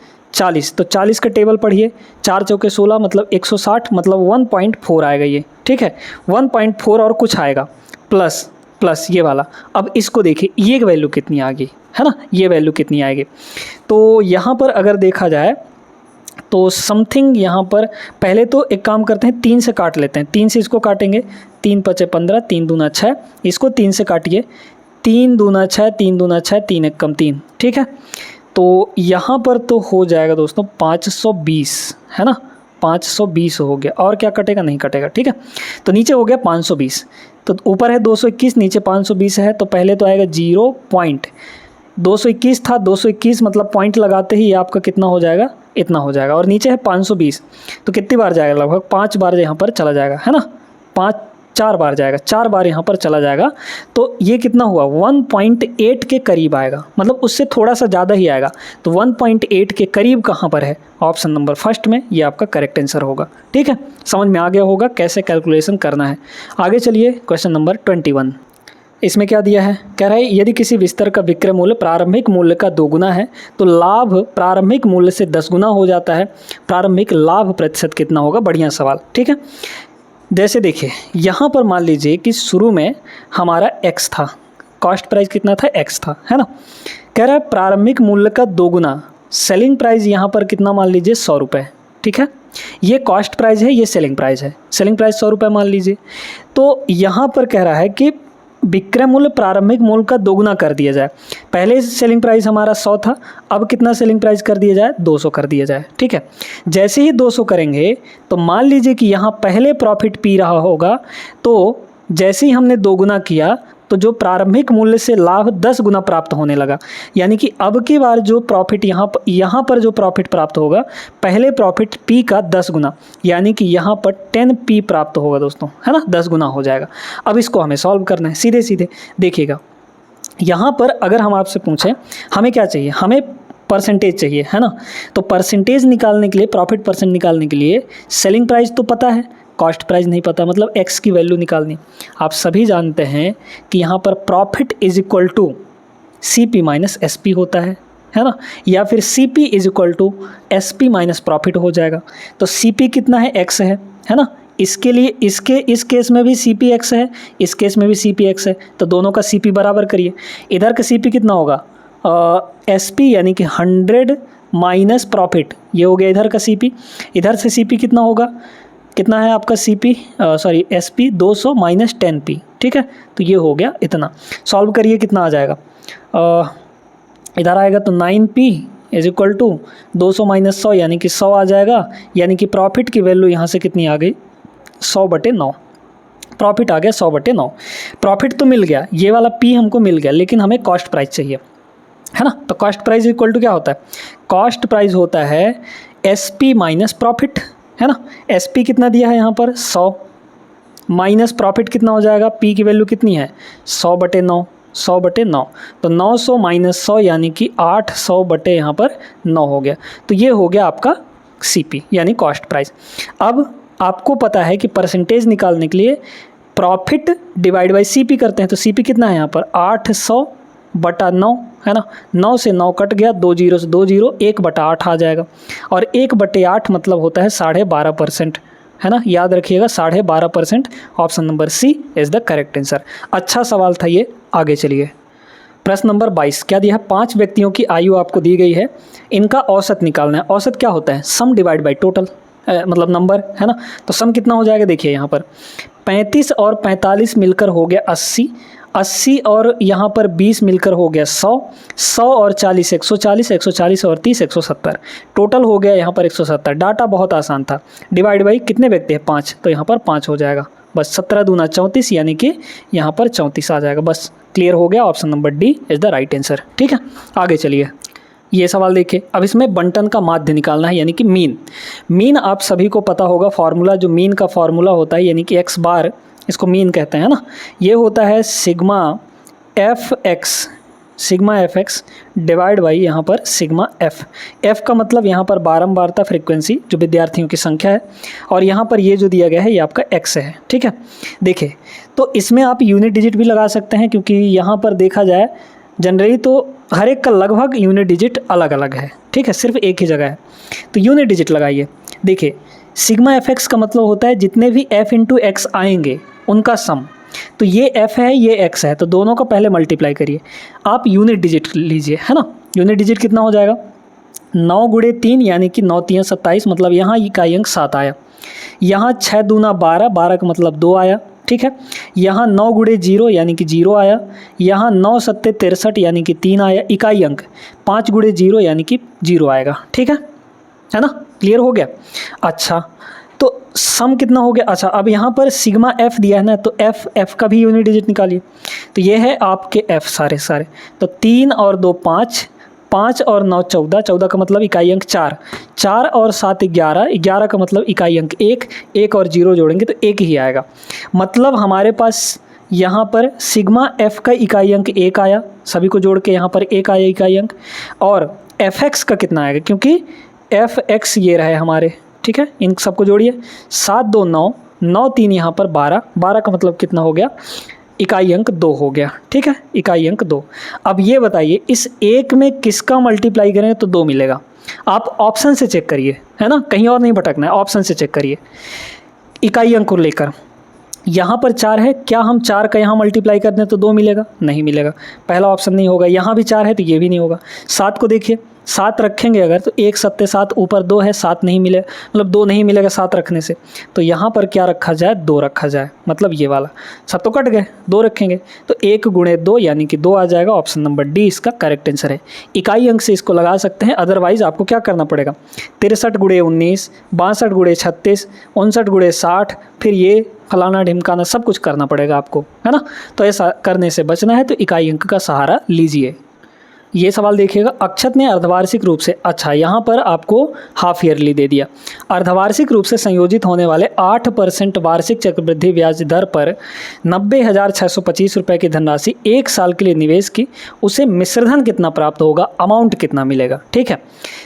तो 40 का टेबल पढ़िए, 4 चौके 16 मतलब 160, मतलब 1.4 आएगा ये, ठीक है। 1.4 और कुछ आएगा प्लस ये वाला। अब इसको देखिए, ये वैल्यू कितनी आ गई, है ना, ये वैल्यू कितनी आएगी। तो यहाँ पर अगर देखा जाए तो समथिंग यहाँ पर पहले तो एक काम करते हैं, 3 से काट लेते हैं। 3 से इसको काटेंगे, 3 × 5 = 15, 3 दूना 6, इसको 3 से काटिए, 3 दूना 6, 3 दूना 6, 3 × 1 = 3, ठीक है। तो यहाँ पर तो हो जाएगा दोस्तों 520, है ना, 520 हो गया। और क्या कटेगा, नहीं कटेगा, ठीक है। तो नीचे हो गया 520, तो ऊपर है 221, नीचे 520 है, तो पहले तो आएगा 0.221 था, 221 मतलब पॉइंट लगाते ही आपका कितना हो जाएगा, इतना हो जाएगा। और नीचे है 520, तो कितनी बार जाएगा, लगभग 5 बार यहाँ पर चला जाएगा, है ना, 4 बार जाएगा, 4 बार यहाँ पर चला जाएगा। तो ये कितना हुआ, 1.8 के करीब आएगा, मतलब उससे थोड़ा सा ज़्यादा ही आएगा। तो 1.8 के करीब कहाँ पर है, ऑप्शन नंबर फर्स्ट में, ये आपका करेक्ट आंसर होगा, ठीक है। समझ में आ गया होगा कैसे कैलकुलेशन करना है। आगे चलिए क्वेश्चन नंबर 21। इसमें क्या दिया है, कह रहा है यदि किसी विस्तर का विक्रय मूल्य प्रारंभिक मूल्य का 2 गुना है तो लाभ प्रारंभिक मूल्य से 10 गुना हो जाता है। प्रारंभिक लाभ प्रतिशत कितना होगा, बढ़िया सवाल, ठीक है। जैसे देखिए यहाँ पर मान लीजिए कि शुरू में हमारा x था, कॉस्ट प्राइस कितना था, x था, है ना। कह रहा है प्रारंभिक मूल्य का 2 गुना, सेलिंग प्राइस यहाँ पर कितना मान लीजिए 100 रुपये, ठीक है। ये कॉस्ट प्राइस है, ये सेलिंग प्राइस है, सेलिंग प्राइस 100 रुपये मान लीजिए। तो यहाँ पर कह रहा है कि विक्रय मूल्य प्रारंभिक मूल्य का 2 गुना कर दिया जाए। पहले सेलिंग प्राइस हमारा 100 था, अब कितना सेलिंग प्राइस कर दिया जाए, 200 कर दिया जाए, ठीक है। जैसे ही 200 करेंगे तो मान लीजिए कि यहाँ पहले प्रॉफिट पी रहा होगा, तो जैसे ही हमने 2 गुना किया तो जो प्रारंभिक मूल्य से लाभ 10 गुना प्राप्त होने लगा। यानी कि अब की बार जो प्रॉफिट यहाँ पर जो प्रॉफिट प्राप्त होगा, पहले प्रॉफिट पी का 10 गुना, यानी कि यहाँ पर 10p प्राप्त होगा दोस्तों, है ना, 10 गुना हो जाएगा। अब इसको हमें सॉल्व करना है, सीधे सीधे देखिएगा। यहाँ पर अगर हम आपसे पूछें हमें क्या चाहिए, हमें परसेंटेज चाहिए, है ना। तो परसेंटेज निकालने के लिए, प्रॉफिट परसेंट निकालने के लिए सेलिंग प्राइस तो पता है, कॉस्ट प्राइस नहीं पता, मतलब x की वैल्यू निकालनी। आप सभी जानते हैं कि यहाँ पर profit is equal to CP - SP होता है ना, या फिर CP is equal to SP - profit हो जाएगा। तो CP कितना है, x है ना। इसके लिए इस केस में भी CP x है, इस केस में भी CP x है, तो दोनों का CP बराबर करिए। इधर का CP कितना होगा, SP यानी कि 100 माइनस प्रॉफिट, ये हो गया इधर का CP। इधर से CP कितना होगा, कितना है आपका SP SP 200 माइनस 10p, ठीक है। तो ये हो गया इतना। सॉल्व करिए, कितना आ जाएगा, इधर आएगा तो 9p is equal to 200 minus 100 यानी कि 100 आ जाएगा। यानी कि प्रॉफिट की वैल्यू यहाँ से कितनी आ गई, 100/9। प्रॉफिट आ गया 100/9। प्रॉफिट तो मिल गया, ये वाला p हमको मिल गया, लेकिन हमें कॉस्ट प्राइस चाहिए, है ना। तो कॉस्ट प्राइस इक्वल टू क्या होता है, कॉस्ट प्राइस होता है SP माइनस प्रॉफिट, है ना। SP कितना दिया है यहाँ पर 100 माइनस प्रॉफिट कितना हो जाएगा, P की वैल्यू कितनी है 100/9, 100/9। तो 900 माइनस 100 यानी कि 800 यहाँ पर 9 हो गया। तो ये हो गया आपका CP यानी कॉस्ट प्राइस। अब आपको पता है कि परसेंटेज निकालने के लिए प्रॉफिट डिवाइड बाई CP करते हैं। तो CP कितना है यहाँ पर 800/9, है ना। 9 से 9 कट गया, 2 0 से 2 0, 1/8 आ जाएगा। और 1/8 मतलब होता है 12.5%, है ना। याद रखिएगा 12.5%। Option number C is the correct answer. अच्छा सवाल था ये। आगे चलिए प्रश्न नंबर 22 क्या दिया है, 5 व्यक्तियों की आयु आपको दी गई है, इनका औसत निकालना है। औसत क्या होता है, सम डिवाइड बाय टोटल, मतलब नंबर है ना। तो सम कितना हो जाएगा, देखिए यहाँ पर 35 और 45 मिलकर हो गया 80, 80 और यहाँ पर 20 मिलकर हो गया 100, 100 और 40 140, 140 और 30 170, टोटल हो गया यहाँ पर 170। डाटा बहुत आसान था, डिवाइड बाई कितने व्यक्ति हैं 5, तो यहाँ पर 5 हो जाएगा बस। 17 दूना 34 यानी कि यहाँ पर 34 आ जाएगा बस। क्लियर हो गया, option number D is the right answer. ठीक है, आगे चलिए। ये सवाल देखिए, अब इसमें बंटन का माध्य निकालना है यानी कि मीन। मीन आप सभी को पता होगा फार्मूला, जो मीन का फार्मूला होता है यानी कि x बार, इसको मीन कहते हैं ना। ये होता है sigma F x divide by यहाँ पर सिग्मा एफ का मतलब यहाँ पर बारंबारता फ्रीक्वेंसी जो विद्यार्थियों की संख्या है, और यहाँ पर ये जो दिया गया है ये आपका एक्स है। ठीक है, देखिए तो इसमें आप यूनिट डिजिट भी लगा सकते हैं, क्योंकि यहाँ पर देखा जाए जनरली तो हर एक का लगभग यूनिट डिजिट अलग अलग है। ठीक है, सिर्फ एक ही जगह है, तो यूनिट डिजिट लगाइए। देखिए सिग्मा एफ एक्स का मतलब होता है जितने भी एफ इंटू एक्स आएंगे उनका सम। तो ये f है, ये x है, तो दोनों का पहले मल्टीप्लाई करिए। आप यूनिट डिजिट लीजिए, है ना। यूनिट डिजिट कितना हो जाएगा, 9 गुणे 3 यानी कि 9 3 27, मतलब यहाँ इकाई अंक 7 आया। यहाँ 6 दूना 12, 12 का मतलब 2 आया। ठीक है, यहाँ 9 गुणे 0 यानी कि 0 आया। यहाँ 9 7 63 यानी कि 3 आया इकाई अंक। 5 गुणे 0 यानी कि 0 आएगा। ठीक है ना, क्लियर हो गया। अच्छा, तो सम कितना हो गया। अच्छा, अब यहाँ पर सिग्मा एफ दिया है ना, तो एफ का भी यूनिट डिजिट निकालिए। तो ये है आपके एफ सारे, तो 3 और 2 5, 5 और 9 14, 14 का मतलब इकाई अंक 4, 4 और 7 11, 11 का मतलब इकाई अंक 1, 1 और 0 जोड़ेंगे तो 1 ही आएगा। मतलब हमारे पास यहाँ पर सिग्मा एफ का इकाई अंक 1 आया, सभी को जोड़ के यहाँ पर 1 आया इकाई अंक। और एफ एक्स का कितना आएगा, क्योंकि एफ एक्स ये रहे हमारे। ठीक है, इन सबको जोड़िए, 7 2 9, 9 3 यहाँ पर 12, 12 का मतलब कितना हो गया, इकाई अंक 2 हो गया। ठीक है, इकाई अंक 2। अब ये बताइए इस एक में किसका मल्टीप्लाई करेंगे तो 2 मिलेगा। आप ऑप्शन से चेक करिए, है ना, कहीं और नहीं भटकना है, ऑप्शन से चेक करिए। इकाई अंक को लेकर यहाँ पर 4 है, क्या हम 4 का यहाँ मल्टीप्लाई कर दें तो 2 मिलेगा, नहीं मिलेगा, पहला ऑप्शन नहीं होगा। यहाँ भी 4 है तो ये भी नहीं होगा। 7 को देखिए, 7 रखेंगे अगर तो 1 7 7, ऊपर 2 है, 7 नहीं मिले, मतलब 2 नहीं मिलेगा 7 रखने से। तो यहाँ पर क्या रखा जाए, 2 रखा जाए, मतलब ये वाला। सब तो कट गए, 2 रखेंगे तो 1 गुणे 2 यानी कि 2 आ जाएगा। ऑप्शन नंबर डी इसका करेक्ट आंसर है। इकाई अंक से इसको लगा सकते हैं, अदरवाइज आपको क्या करना पड़ेगा, 63 गुणे 19, 62 गुणे 36, 59 गुणे 60, फिर ये फलाना ढिमकाना सब कुछ करना पड़ेगा आपको, है ना। तो ऐसा करने से बचना है तो इकाई अंक का सहारा लीजिए। ये सवाल देखिएगा, अक्षत ने अर्धवार्षिक रूप से, अच्छा यहाँ पर आपको हाफ ईयरली दे दिया, अर्धवार्षिक रूप से संयोजित होने वाले 8% वार्षिक चक्रवृद्धि ब्याज दर पर 90,625 रुपये की धनराशि 1 साल के लिए निवेश की, उसे मिश्रधन कितना प्राप्त होगा, अमाउंट कितना मिलेगा। ठीक है,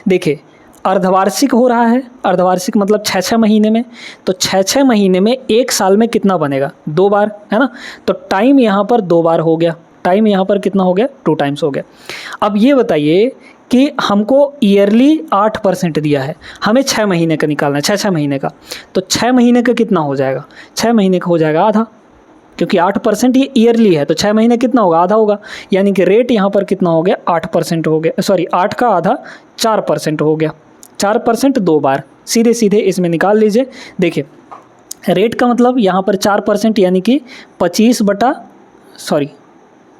देखिए अर्धवार्षिक हो रहा है, अर्धवार्षिक मतलब 6 महीने में, तो 6 महीने में 1 साल में कितना बनेगा, 2 बार, है ना। तो टाइम यहाँ पर 2 बार हो गया, टाइम यहाँ पर कितना हो गया, 2 टाइम्स हो गया। अब ये बताइए कि हमको ईयरली 8% दिया है, हमें 6 महीने का निकालना है, 6 महीने का। तो 6 महीने का कितना हो जाएगा, 6 महीने का हो जाएगा आधा, क्योंकि 8% ये ईयरली है, तो 6 महीने कितना होगा, आधा होगा। यानी कि रेट यहाँ पर कितना हो गया, 8% हो गया, सॉरी 8 का आधा 4% हो गया। 4% 2 बार, सीधे सीधे इसमें निकाल लीजिए। देखिए रेट का मतलब यहाँ पर 4% यानी कि 25 बटा, सॉरी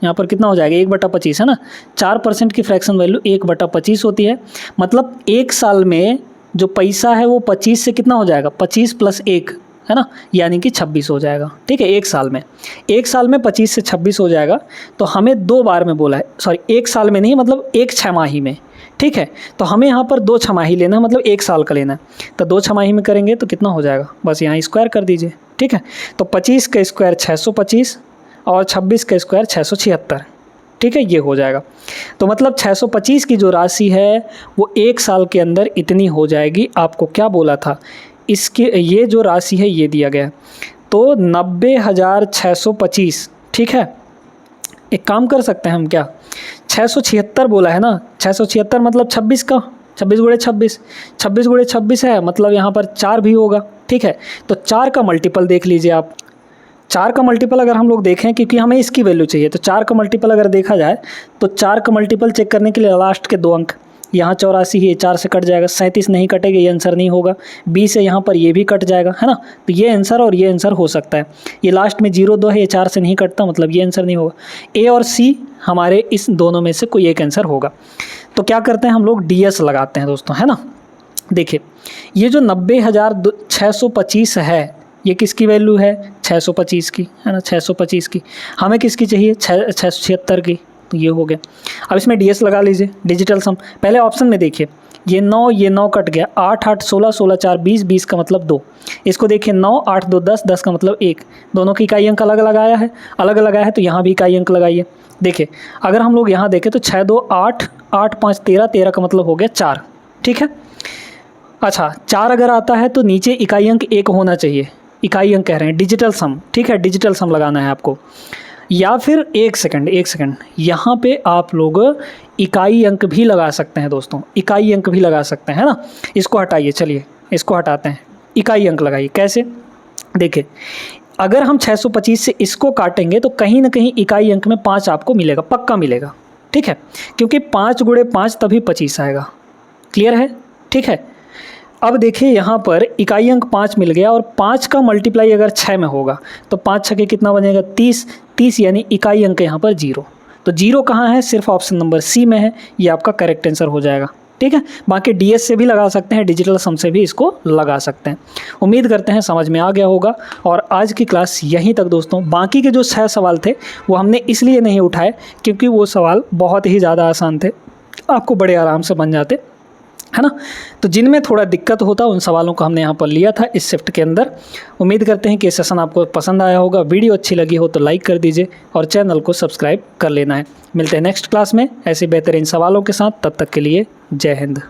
यहाँ पर कितना हो जाएगा, 1/25 है ना। 4% की फ्रैक्शन वैल्यू 1/25 होती है, मतलब 1 साल में जो पैसा है वो 25 से कितना हो जाएगा, 25 + 1, है ना, यानी कि 26 हो जाएगा। ठीक है, 1 साल में, 1 साल में 25 से 26 हो जाएगा। तो हमें 2 बार में बोला है, सॉरी 1 साल में नहीं, मतलब 1 छमाही में। ठीक है, तो हमें यहाँ पर 2 छमाही लेना है, मतलब 1 साल का लेना है। तो 2 छमाही में करेंगे तो कितना हो जाएगा, बस यहाँ स्क्वायर कर दीजिए। ठीक है, तो 25 का स्क्वायर 625 और 26 का स्क्वायर 676। ठीक है, ये हो जाएगा। तो मतलब 625 की जो राशि है वो 1 साल के अंदर इतनी हो जाएगी। आपको क्या बोला था, इसकी ये जो राशि है ये दिया गया है, तो 90,625। ठीक है, एक काम कर सकते हैं हम, क्या 676 बोला है ना, 676 मतलब 26 का, 26 गुणे 26, 26 गुणे 26 है, मतलब यहाँ पर 4 भी होगा। ठीक है, तो 4 का मल्टीपल देख लीजिए आप, 4 का मल्टीपल अगर हम लोग देखें, क्योंकि हमें इसकी वैल्यू चाहिए, तो 4 का मल्टीपल अगर देखा जाए तो 4 का मल्टीपल चेक करने के लिए लास्ट के 2 अंक, यहाँ 84 है, 4 से कट जाएगा, 37 नहीं कटेगा, ये आंसर नहीं होगा, 20 है यहाँ पर, ये भी कट जाएगा, है ना। तो ये आंसर और ये आंसर हो सकता है। ये लास्ट में 0 2 है, ये 4 से नहीं कटता, मतलब ये आंसर नहीं होगा। ए और सी हमारे इस दोनों में से कोई एक आंसर होगा। तो क्या करते हैं हम लोग, DS लगाते हैं दोस्तों, है ना। देखिए ये जो 90,625 है, ये किसकी वैल्यू है, 625 की, है ना, 625 की। हमें किसकी चाहिए, 676 की, तो ये हो गया। अब इसमें DS लगा लीजिए, डिजिटल सम। पहले ऑप्शन में देखिए, ये 9 कट गया, 8 8 16 16 4 20 20 का मतलब 2। इसको देखिए 9 8 2 10 10 का मतलब 1। दोनों की इकाई अंक अलग लगाया है, तो यहाँ भी इकाई अंक लगाइए। देखिए अगर हम लोग यहाँ देखें तो 6 2 8 8 5 13 13 का मतलब हो गया 4, ठीक है। अच्छा 4 अगर आता है तो नीचे इकाई अंक 1 होना चाहिए, इकाई अंक कह रहे हैं, डिजिटल सम, ठीक है, डिजिटल सम लगाना है आपको। या फिर एक सेकंड यहाँ पे आप लोग इकाई अंक भी लगा सकते हैं दोस्तों, इकाई अंक भी लगा सकते हैं, है ना। इसको हटाइए, चलिए इसको हटाते हैं, इकाई अंक लगाइए। कैसे, देखिए अगर हम 625 से इसको काटेंगे तो कहीं ना कहीं इकाई अंक में 5 आपको मिलेगा, पक्का मिलेगा, ठीक है, क्योंकि 5 गुणे 5 तभी 25 आएगा। क्लियर है, ठीक है। अब देखिए यहाँ पर इकाई अंक 5 मिल गया, और 5 का मल्टीप्लाई अगर 6 में होगा तो 5 6 कितना बनेगा, 30 30, यानी इकाई अंक यहाँ पर 0। तो 0 कहाँ है, सिर्फ ऑप्शन नंबर सी में है, ये आपका करेक्ट आंसर हो जाएगा, ठीक है। बाकी DS से भी लगा सकते हैं, डिजिटल सम से भी इसको लगा सकते हैं। उम्मीद करते हैं समझ में आ गया होगा। और आज की क्लास यहीं तक दोस्तों। बाकी के जो 6 सवाल थे वो हमने इसलिए नहीं उठाए क्योंकि वो सवाल बहुत ही ज़्यादा आसान थे, आपको बड़े आराम से बन जाते, है ना। तो जिनमें थोड़ा दिक्कत होता उन सवालों को हमने यहाँ पर लिया था इस शिफ्ट के अंदर। उम्मीद करते हैं कि ये सेशन आपको पसंद आया होगा। वीडियो अच्छी लगी हो तो लाइक कर दीजिए और चैनल को सब्सक्राइब कर लेना है। मिलते हैं नेक्स्ट क्लास में ऐसे बेहतरीन सवालों के साथ, तब तक के लिए जय हिंद।